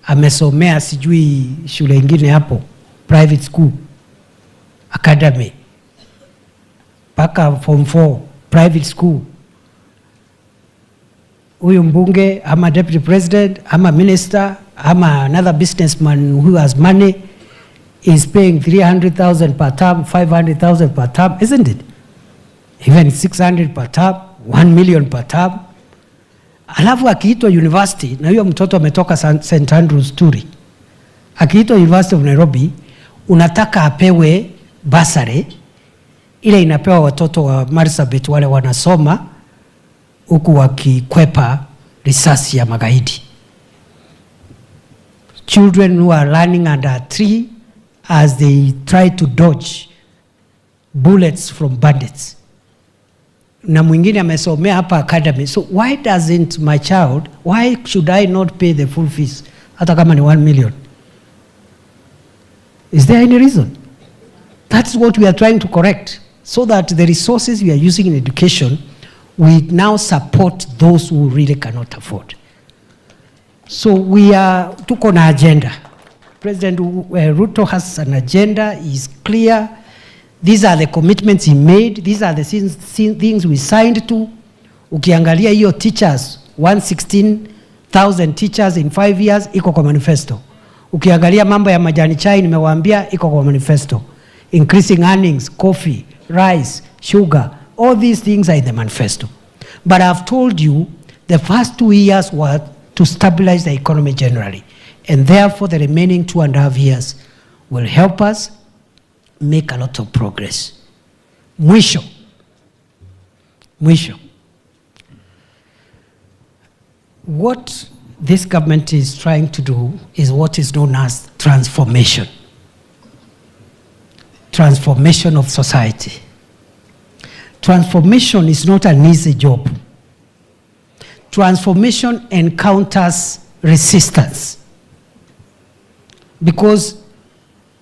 amesomea sijui shule ingine hapo, private school, academy, paka form 4, private school. Huyu mbunge ama deputy president ama minister ama another businessman who has money is paying 300,000 per term, 500,000 per term, isn't it? Even 600 per term, 1 million per term. Alafu akiitwa university, na huyo mtoto ametoka St. Andrews Turi, akiitwa University of Nairobi, unataka apewe basari, ile inapewa watoto wa Marsabit wale wanasoma, huku wakikwepa risasi ya magaidi. Children who are learning under a tree as they try to dodge bullets from bandits. Na mwingine amesomea hapa academy. So why doesn't my child, why should I not pay the full fees? Hata kama ni 1 million. Is there any reason? That's what we are trying to correct. So that the resources we are using in education, we now support those who really cannot afford. So we are, tuko na agenda. President Ruto has an agenda, is clear. These are the commitments he made. These are the things we signed to. Ukiangalia hiyo teachers, 116,000 teachers in 5 years, iko kwa manifesto. Ukiangalia mambo ya majani chai, nimewaambia, iko kwa manifesto. Increasing earnings, coffee, rice, sugar, all these things are in the manifesto. But I've told you, the first 2 years were to stabilize the economy generally. And therefore, the remaining 2.5 years will help us make a lot of progress. Mwisho. What this government is trying to do is what is known as transformation. Transformation of society. Transformation is not an easy job. Transformation encounters resistance. Because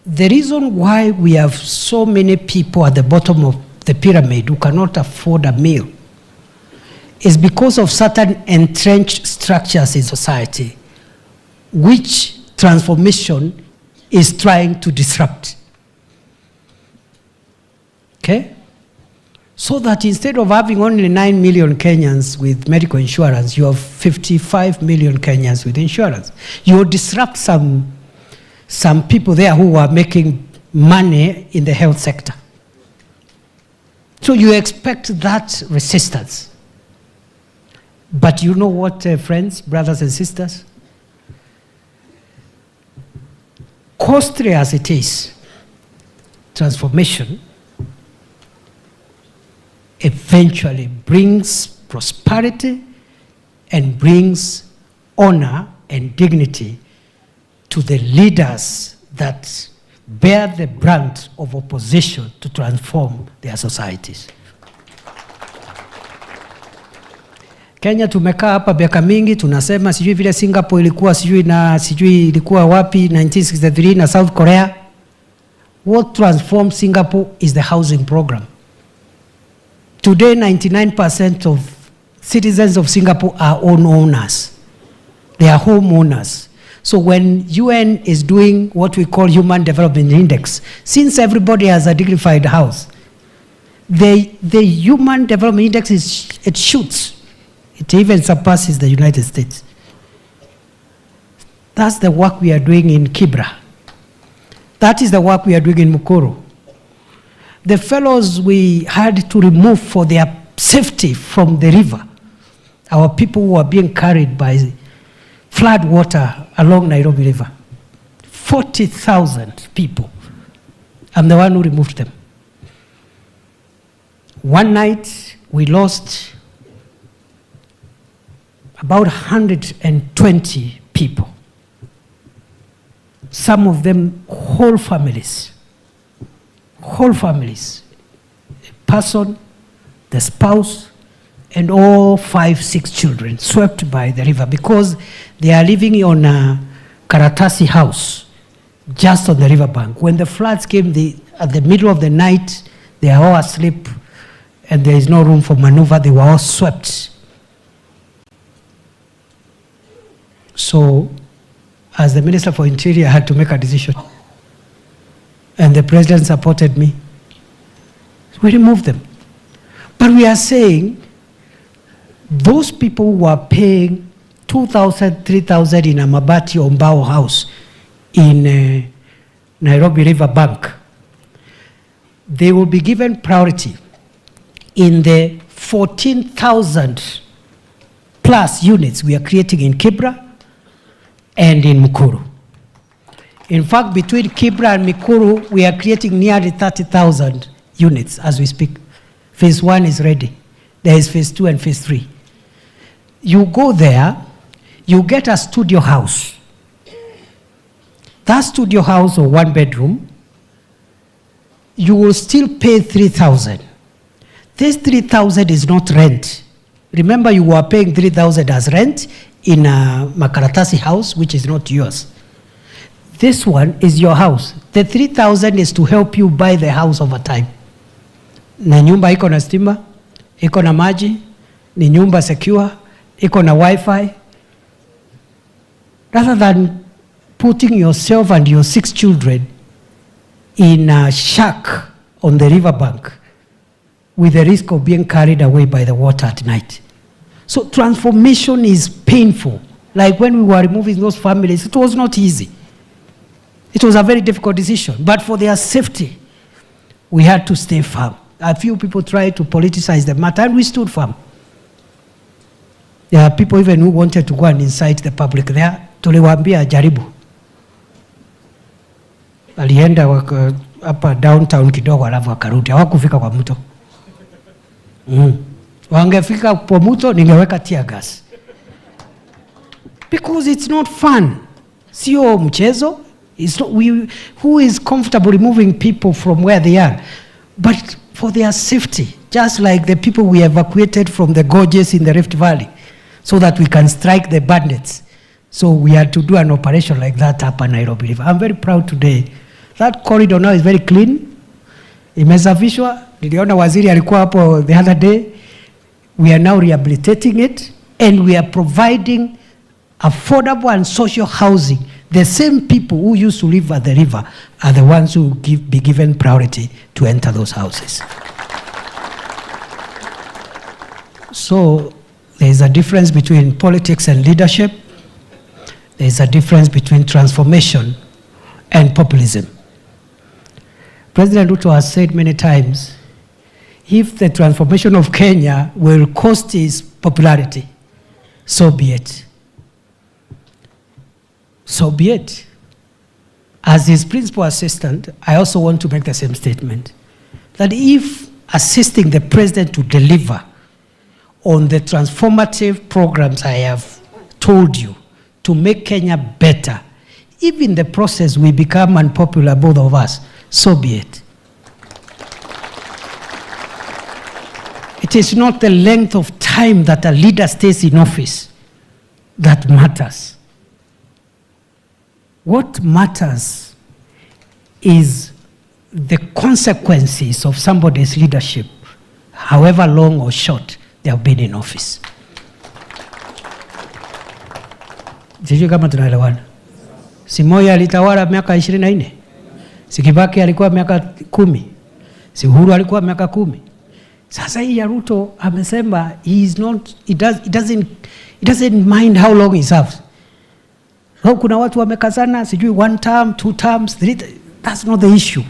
the reason why we have so many people at the bottom of the pyramid who cannot afford a meal is because of certain entrenched structures in society, which transformation is trying to disrupt. Okay? So that instead of having only 9 million Kenyans with medical insurance, you have 55 million Kenyans with insurance. You will disrupt some people there who are making money in the health sector. So you expect that resistance. But you know what, friends, brothers and sisters? Costly as it is, transformation eventually brings prosperity and brings honor and dignity to the leaders that bear the brunt of opposition to transform their societies. Kenya tumekaa hapa miaka mingi tunasema sijui vile Singapore ilikuwa sijui ilikuwa wapi 1963 na South Korea. What transformed Singapore is the housing program. Today 99% of citizens of Singapore are owners. They are homeowners. So when UN is doing what we call Human Development Index, since everybody has a dignified house, the Human Development Index it shoots. It even surpasses the United States. That's the work we are doing in Kibra. That is the work we are doing in Mukuru. The fellows we had to remove for their safety from the river, our people who are being carried by flood water along Nairobi River. 40,000 people. I'm the one who removed them. One night, we lost about 120 people. Some of them whole families. Whole families. A person, the spouse, and all 5-6 children swept by the river because they are living on a Karatasi house just on the riverbank. When the floods came at the middle of the night, they are all asleep and there is no room for maneuver. They were all swept. So, as the Minister for Interior, I had to make a decision. And the President supported me. We removed them. But we are saying, those people who are paying 2,000, 3,000 in a Mabati or Mbao house in Nairobi River Bank, they will be given priority in the 14,000 plus units we are creating in Kibra and in Mukuru. In fact, between Kibra and Mukuru, we are creating nearly 30,000 units as we speak. Phase 1 is ready. There is phase 2 and phase 3. You go there, you get a studio house. That studio house or 1 bedroom, you will still pay 3,000. This 3,000 is not rent. Remember, you were paying 3,000 as rent in a Makaratasi house, which is not yours. This one is your house. The 3,000 is to help you buy the house over time. Na nyumba iko na stima, iko na maji, ni nyumba secure, iko na Wi-Fi. Rather than putting yourself and your 6 children in a shack on the riverbank with the risk of being carried away by the water at night. So transformation is painful. Like when we were removing those families, it was not easy. It was a very difficult decision. But for their safety, we had to stay firm. A few people tried to politicize the matter, and we stood firm. There are people even who wanted to go and incite the public there. Tuliwaambia jaribu. Alienda hapa downtown kidogo alafu akarudi. Hawakufika kwa mto. Wangefika kwa mto ningeweka tear gas. Because it's not fun. Sio mchezo. It's not, who is comfortable removing people from where they are? But for their safety, just like the people we evacuated from the gorges in the Rift Valley, so that we can strike the bandits. So we had to do an operation like that up in Nairobi River. I'm very proud today. That corridor now is very clean. Imesafishwa. Niliona waziri alikuwa hapo the other day. We are now rehabilitating it, and we are providing affordable and social housing. The same people who used to live at the river are the ones who be given priority to enter those houses. So there is a difference between politics and leadership. There is a difference between transformation and populism. President Ruto has said many times, if the transformation of Kenya will cost his popularity, so be it. So be it. As his principal assistant, I also want to make the same statement, that if assisting the president to deliver on the transformative programs I have told you to make Kenya better, if in the process we become unpopular, both of us, so be it. It is not the length of time that a leader stays in office that matters. What matters is the consequences of somebody's leadership, however long or short they have been in office. Sijui kama tunaelewana. Si Moi alitawala miaka 24. Si Kibaki alikuwa miaka 10. Si Uhuru alikuwa miaka 10. Sasa hii ya Ruto amesema he doesn't mind how long he serves. So kuna watu wamekazana sijui 1 term, 2 terms, 3, that's not the issue.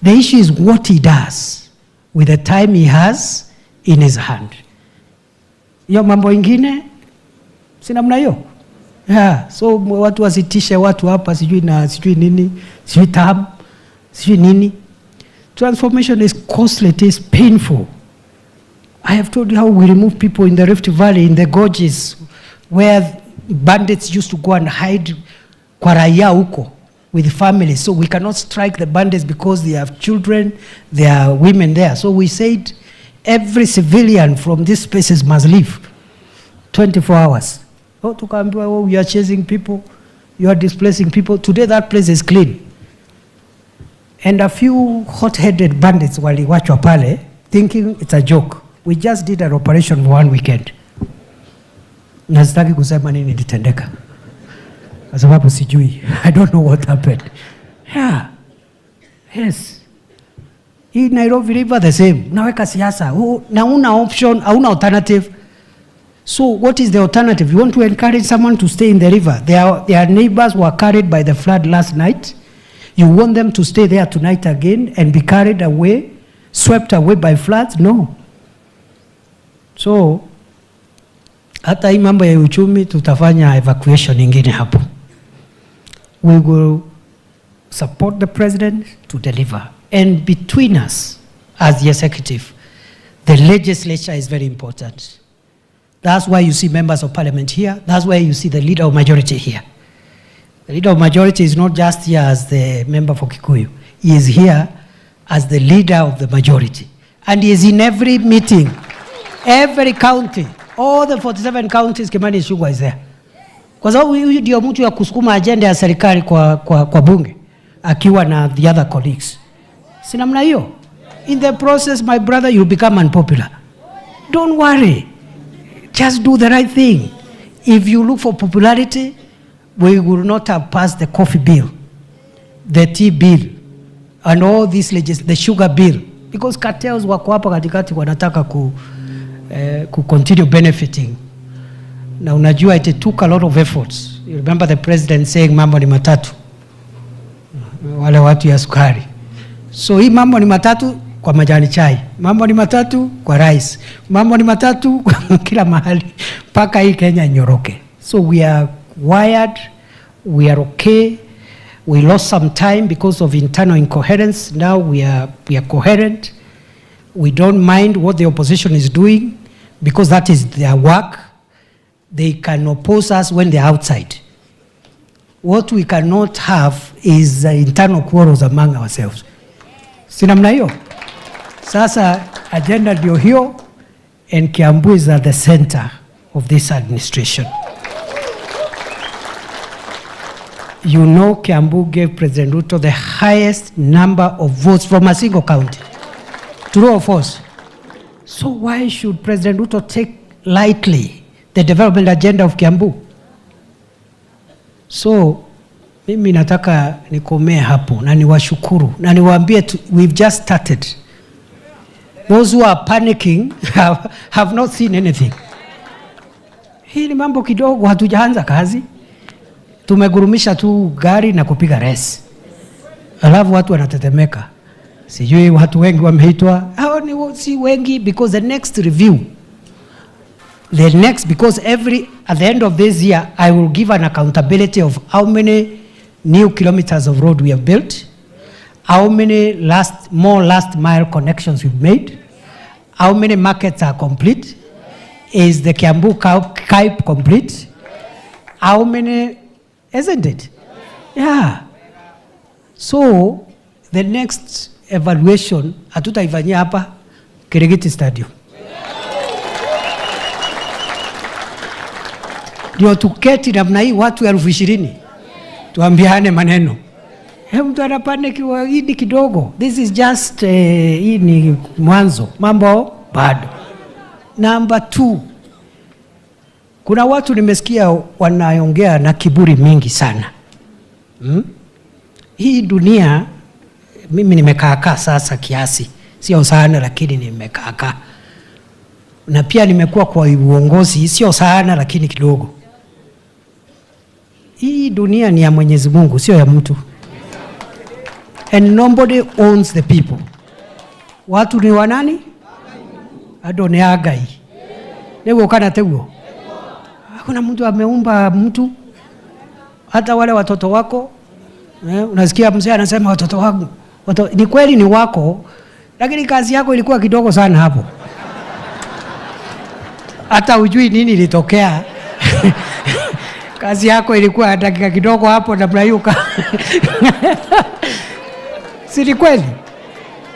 The issue is what he does with the time he has in his hand. Hiyo mambo ingine si namna hiyo. Yeah, so watu wasitishe watu hapa sijui nini, sijui term, sijui nini. Transformation is costly, it is painful. I have told you how we remove people in the Rift Valley, in the gorges, where bandits used to go and hide kwa raia huko with families. So we cannot strike the bandits because they have children, there are women there. So we said every civilian from these spaces must leave 24 hours. Oh, tukaambiwa, oh, you are chasing people, you are displacing people. Today that place is clean. And a few hot-headed bandits waliwachwa pale thinking it's a joke. We just did an operation for 1 weekend. Na sitaki kusema nini litendeka, kwa sababu sijui. I don't know what happened. Yeah. Yes. In Nairobi River the same. Naweka siasa. Na una option, hauna alternative. So what is the alternative? You want to encourage someone to stay in the river. Their neighbors were carried by the flood last night. You want them to stay there tonight again and be carried away, swept away by floods? No. So hata hii mambo ya uchumi tutafanya evacuation ingine hapo. We will support the president to deliver. And between us as the executive, the legislature is very important. That's why you see members of parliament here. That's why you see the leader of majority here. The leader of majority is not just here as the member for Kikuyu. He is here as the leader of the majority. And he is in every meeting, every county, all the 47 counties. Kimani Ichung'wah is there. Kwa sababu huyu ndio mtu ya kusukuma agenda ya serikali kwa bunge akiwa na the other colleagues. Si namna hiyo? In the process, my brother, you become unpopular. Don't worry. Just do the right thing. If you look for popularity, we will not have passed the coffee bill, the tea bill, and all these the sugar bill, because cartels wako hapa katikati wanataka ku continue benefiting. Na unajua it took a lot of efforts. You remember the president saying mambo ni matatu, wale watu ya sukari. So hii mambo ni matatu kwa majani chai, mambo ni matatu kwa rice, mambo ni matatu kila mahali paka hii Kenya nyoroke. So we are wired, we are okay. We lost some time because of internal incoherence. Now we are coherent. We don't mind what the opposition is doing because that is their work. They can oppose us when they're outside. What we cannot have is internal quarrels among ourselves. Si namna hiyo? Sasa agenda ndio hiyo, and Kiambu is at the center of this administration. You know, Kiambu gave President Ruto the highest number of votes from a single county. True or false? So why should President Ruto take lightly the development agenda of Kiambu? So mimi nataka nikomee hapo na niwashukuru na niwaambie we've just started. Those who are panicking have not seen anything. Hii ni mambo kidogo, hatujaanza kazi. Tumegurumisha tu gari na kupiga resi. Alafu watu wanatetemeka. Sijui watu wengi wameitwa. Hao ni si wengi because the next review. Because at the end of this year, I will give an accountability of how many new kilometers of road we have built, how many last mile connections we've made, how many markets are complete, is the Kiambu Cape complete, how many, isn't it? Yeah. So the next evaluation hatutaifanyia hapa Kindiki Stadium. Ndio tuketi namna hii watu 20,000 tuambiane maneno. Mtu anapanda kiwa hii kidogo. This is just hii ni mwanzo. Mambo bado. Number 2. Kuna watu nimesikia wanaongea na kiburi mingi sana. Hii dunia mimi nimekaa sasa kiasi. Sio sana lakini nimekaa. Na pia nimekuwa kwa uongozi sio sana lakini kidogo. Hii dunia ni ya Mwenyezi Mungu sio ya mtu. And nobody owns the people. Watu ni wanani? Adone agai. Leo kana teguo. Hakuna mtu ameumba mtu. Hata wale watoto wako. Unasikia mzee anasema watoto wangu. Ni kweli ni wako. Lakini kazi yako ilikuwa kidogo sana hapo. Hata hujui nini ilitokea. Kazi yako ilikuwa dakika kidogo hapo na mnayuka. Si ni kweli?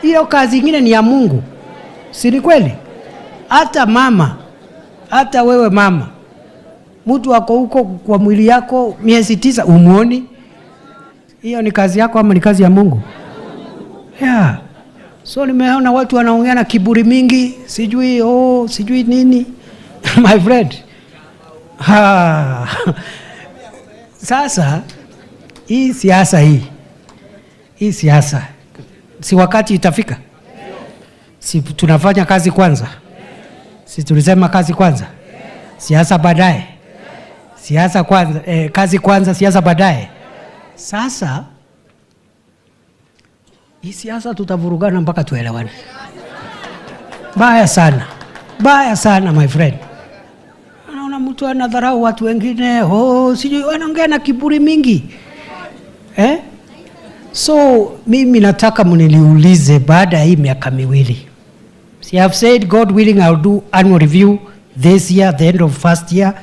Hiyo kazi nyingine ni ya Mungu. Si ni kweli? Hata mama, hata wewe mama, mtu wako huko kwa mwili yako miezi 9 umuoni? Hiyo ni kazi yako ama ni kazi ya Mungu? Yeah. So nimeona watu wanaongea na kiburi mingi, sijui nini. My friend. Sasa hii siasa hii siasa si wakati itafika? Si tunafanya kazi kwanza? Si tulisema kazi kwanza? Siasa baadaye. Siasa kwanza, kazi kwanza, siasa baadaye. Sasa hii siasa tutavurugana mpaka tuelewane. Baya sana my friend. Anaona mtu anadharau watu wengine, sijui wanaongea na kiburi mingi. So mimi nataka mniliulize baada ya hii miaka 2. See, I've said God willing I'll do annual review this year, at the end of first year,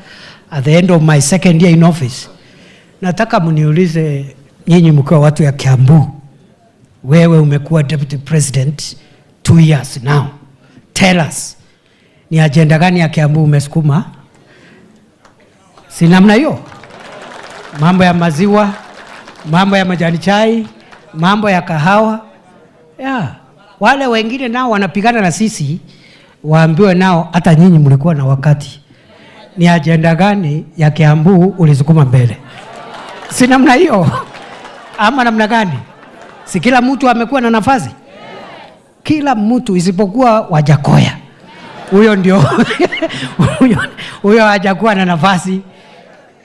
at the end of my second year in office. Nataka mniulize nyinyi mkiwa watu ya Kiambu. Wewe umekuwa deputy president 2 years now. Tell us, ni agenda gani ya Kiambu umesukuma? Si namna hiyo? Mambo ya maziwa, mambo ya majani chai, mambo ya kahawa. Yeah. Wale wengine nao wanapigana na sisi, waambiwe nao hata nyinyi mlikuwa na wakati. Ni agenda gani ya Kiambu ulisukuma mbele? Si namna hiyo? Ama namna gani? Si kila mtu amekuwa na nafasi? Kila mtu isipokuwa Wajakoya. Huyo ndio huyo hajakuwa na nafasi.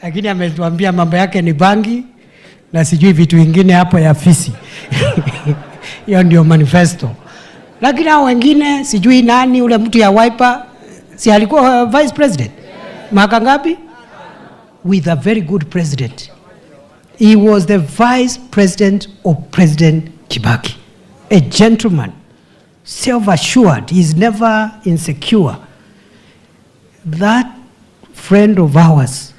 Lakini ametuambia mambo yake ni bangi na sijui vitu vingine hapo ya fisi. Hiyo ndio manifesto. Lakini hao wengine sijui nani ule mtu ya Wiper si alikuwa vice president. Mwaka ngapi? With a very good president. He was the vice president of President Kibaki. A gentleman, self-assured, he is never insecure. That friend of ours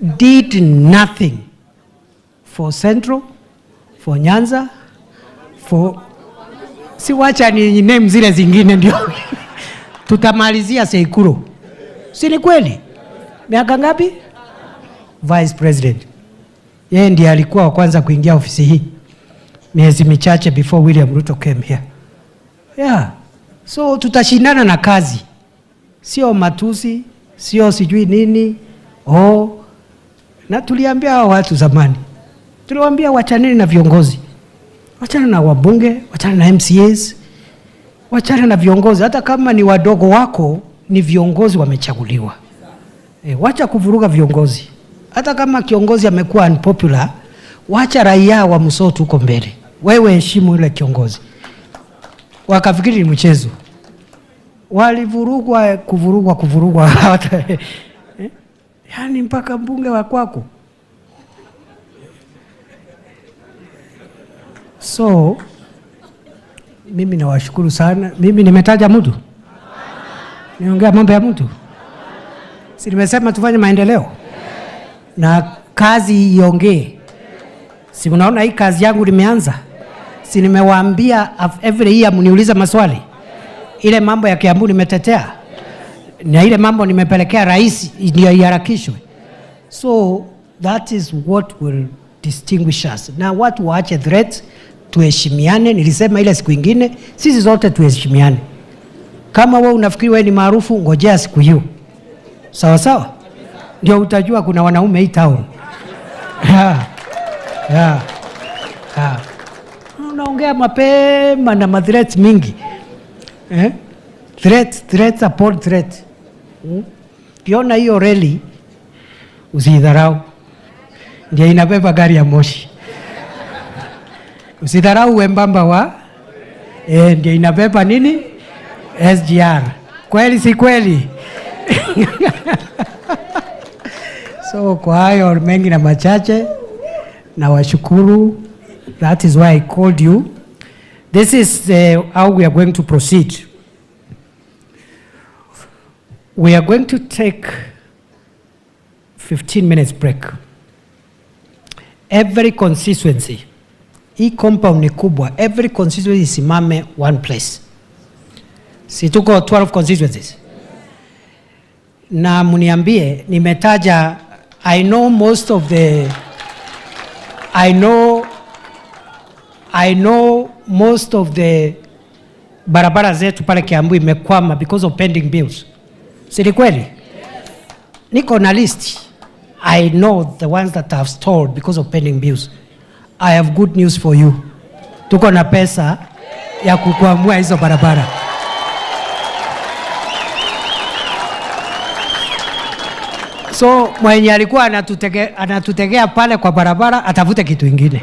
did nothing for Central, for Nyanza, for... Si wacha ni name zile zingine ndio. Tutamalizia Seikuru. Si ni kweli? Miaka ngapi? Vice president. Yeye ndiye alikuwa wa kwanza kuingia ofisi hii. Miezi michache before William Ruto came here. Yeah. So tutashindana na kazi. Sio matusi, sio sijui nini. Na tuliambia hao watu zamani. Tuliwaambia wachaneni na viongozi. Wachana na wabunge, wachana na MCAs. Wachana na viongozi. Hata kama ni wadogo wako, ni viongozi wamechaguliwa. Wacha kuvuruga viongozi. Hata kama kiongozi amekuwa unpopular, wacha raia wa msoto huko mbele. Wewe heshimu yule kiongozi. Wakafikiri ni mchezo. Walivurugwa kuvurugwa hata yani mpaka mbunge wa kwako. So mimi nawashukuru sana. Mimi nimetaja mtu? Niongea mambo ya mtu? Si nimesema tufanye maendeleo? Na kazi iongee. Si unaona hii kazi yangu limeanza? Si nimewaambia every year mniuliza maswali? Ile mambo ya Kiambu nimetetea, na ile mambo nimepelekea rais ndio iharakishwe. So that is what will distinguish us. Na watu waache threats, tuheshimiane. Nilisema ile siku ingine, sisi zote tuheshimiane. Kama wewe unafikiri wewe ni maarufu, ngojea siku hiyo. Sawa sawa? Ndio utajua kuna wanaume hii town. Unaongea mapema na threats mingi. Threats upon threat. Kiona hiyo reli usidharau. Ndio inabeba gari ya moshi. Usidharau wembamba wa ndio inabeba nini? SGR. Kweli si kweli? So kwa hayo mengi na machache, na washukuru. That is why I called you. This is how we are going to proceed. We are going to take 15 minutes break. Every constituency, hii compound ni kubwa, every constituency isimame one place. Si tuko 12 constituencies? Na mniambie, nimetaja, I know most of the barabara zetu pale Kiambu imekwama because of pending bills. Si kweli? Niko na list. I know the ones that have stalled because of pending bills. I have good news for you. Tuko na pesa ya kukwamua hizo barabara. So mwenye alikuwa anatutegea pale kwa barabara atafute kitu ingine.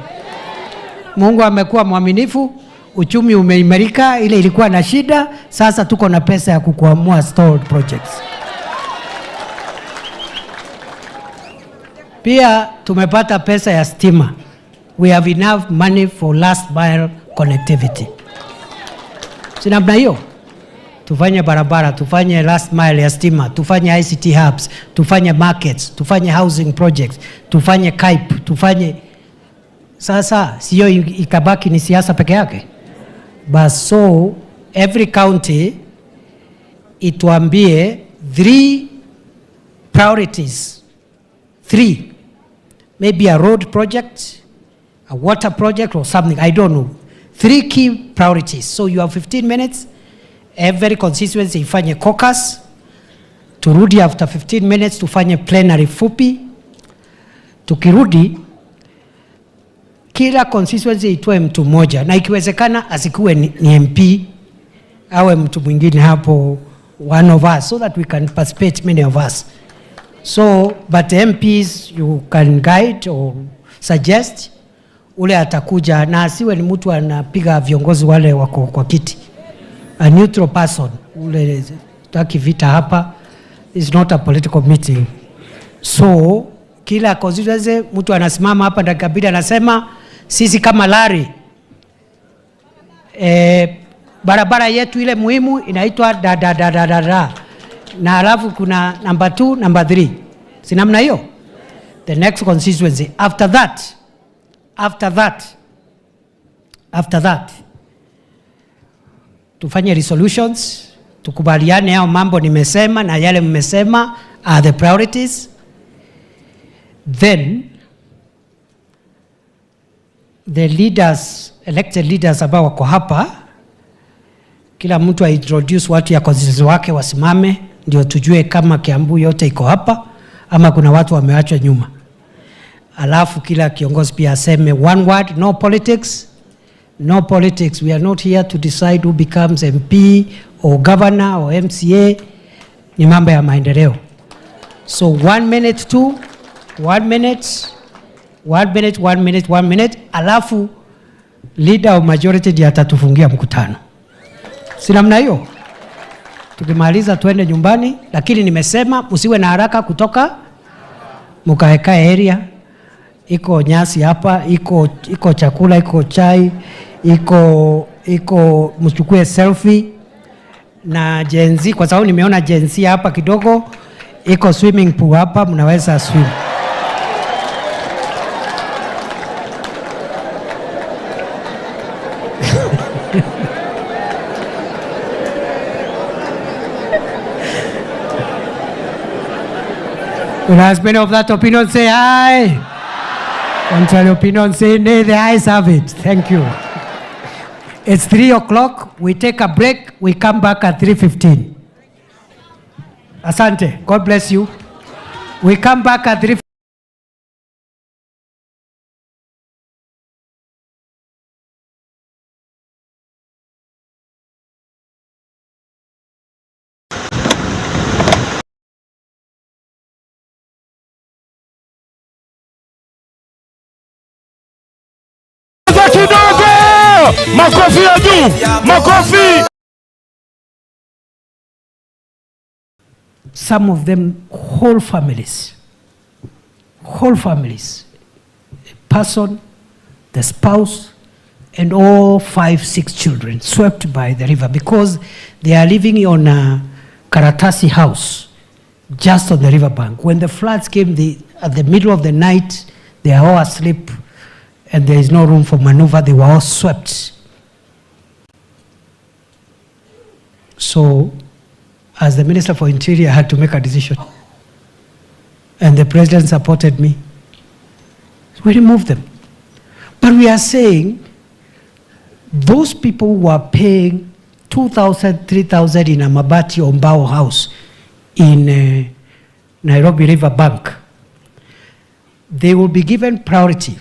Mungu amekuwa mwaminifu, uchumi umeimarika, ile ilikuwa na shida, sasa tuko na pesa ya kukwamua stalled projects. Pia tumepata pesa ya stima. We have enough money for last mile connectivity. Si namna hiyo? Tufanye barabara, tufanye last mile ya stima, tufanye ICT hubs, tufanye markets, tufanye housing projects, tufanye KAIP, tufanye. Sasa sio ikabaki ni siasa peke yake. But so every county ituambie 3 priorities. 3. Maybe a road project, a water project or something, I don't know. 3 key priorities. So you have 15 minutes. Every constituency ifanye caucus. Turudi after 15 minutes tufanye plenary fupi. Tukirudi, kila constituency itoe mtu mmoja, na ikiwezekana asikuwe ni MP, awe mtu mwingine hapo, one of us, so that we can participate, many of us. So, but MPs you can guide or suggest, ule atakuja, na asiwe ni mtu anapiga viongozi wale wako kwa kiti. A neutral person, ule taki vita hapa, is not a political meeting. So, kila constituency mtu anasimama hapa na kabila anasema, sisi kama Lari, barabara yetu ile muhimu inaitwa na alafu kuna number 2, number 3. Si namna hiyo? The next constituency. After that, tufanye resolutions, tukubaliane hao mambo nimesema na yale mmesema are the priorities. Then the leaders, elected leaders ambao wako hapa, kila mtu introduce watu ya constituency wake wasimame, ndio tujue kama Kiambu yote iko hapa ama kuna watu wameachwa nyuma. Alafu kila kiongozi pia aseme one word, no politics. No politics. We are not here to decide who becomes MP or governor or MCA. Ni mambo ya maendeleo. So 1 minute to 1 minute. 1 minute. Alafu leader of majority ndiye atatufungia mkutano. Si namna hiyo? Tukimaliza tuende nyumbani, lakini nimesema usiwe na haraka kutoka, mkaeka area. Iko nyasi hapa, iko chakula, iko chai, iko mchukue selfie na Gen Z, kwa sababu nimeona Gen Z hapa kidogo, iko swimming pool hapa, mnaweza swim. Will as many of that opinion say aye? Contrary opinion say nay. The ayes have it. Thank you. It's 3 o'clock. We take a break. We come back at 3:15. Asante. God bless you. We come back at 3:15. Kidogo! Makofi ya juu! Makofi! Some of them whole families. A person, the spouse, and all 5-6 children swept by the river because they are living on a Karatasi house just on the riverbank. When the floods came at the middle of the night, they are all asleep and there is no room for maneuver. They were all swept. So, as the Minister for Interior, I had to make a decision. And the President supported me. We removed them. But we are saying, those people who are paying 2,000, 3,000 in a Mabati or Mbao house in Nairobi River Bank, they will be given priority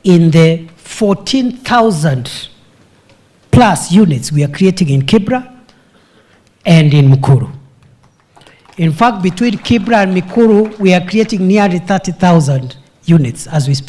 in the 14,000 plus units we are creating in Kibra and in Mukuru. In fact, between Kibra and Mikuru, we are creating nearly 30,000 units as we speak.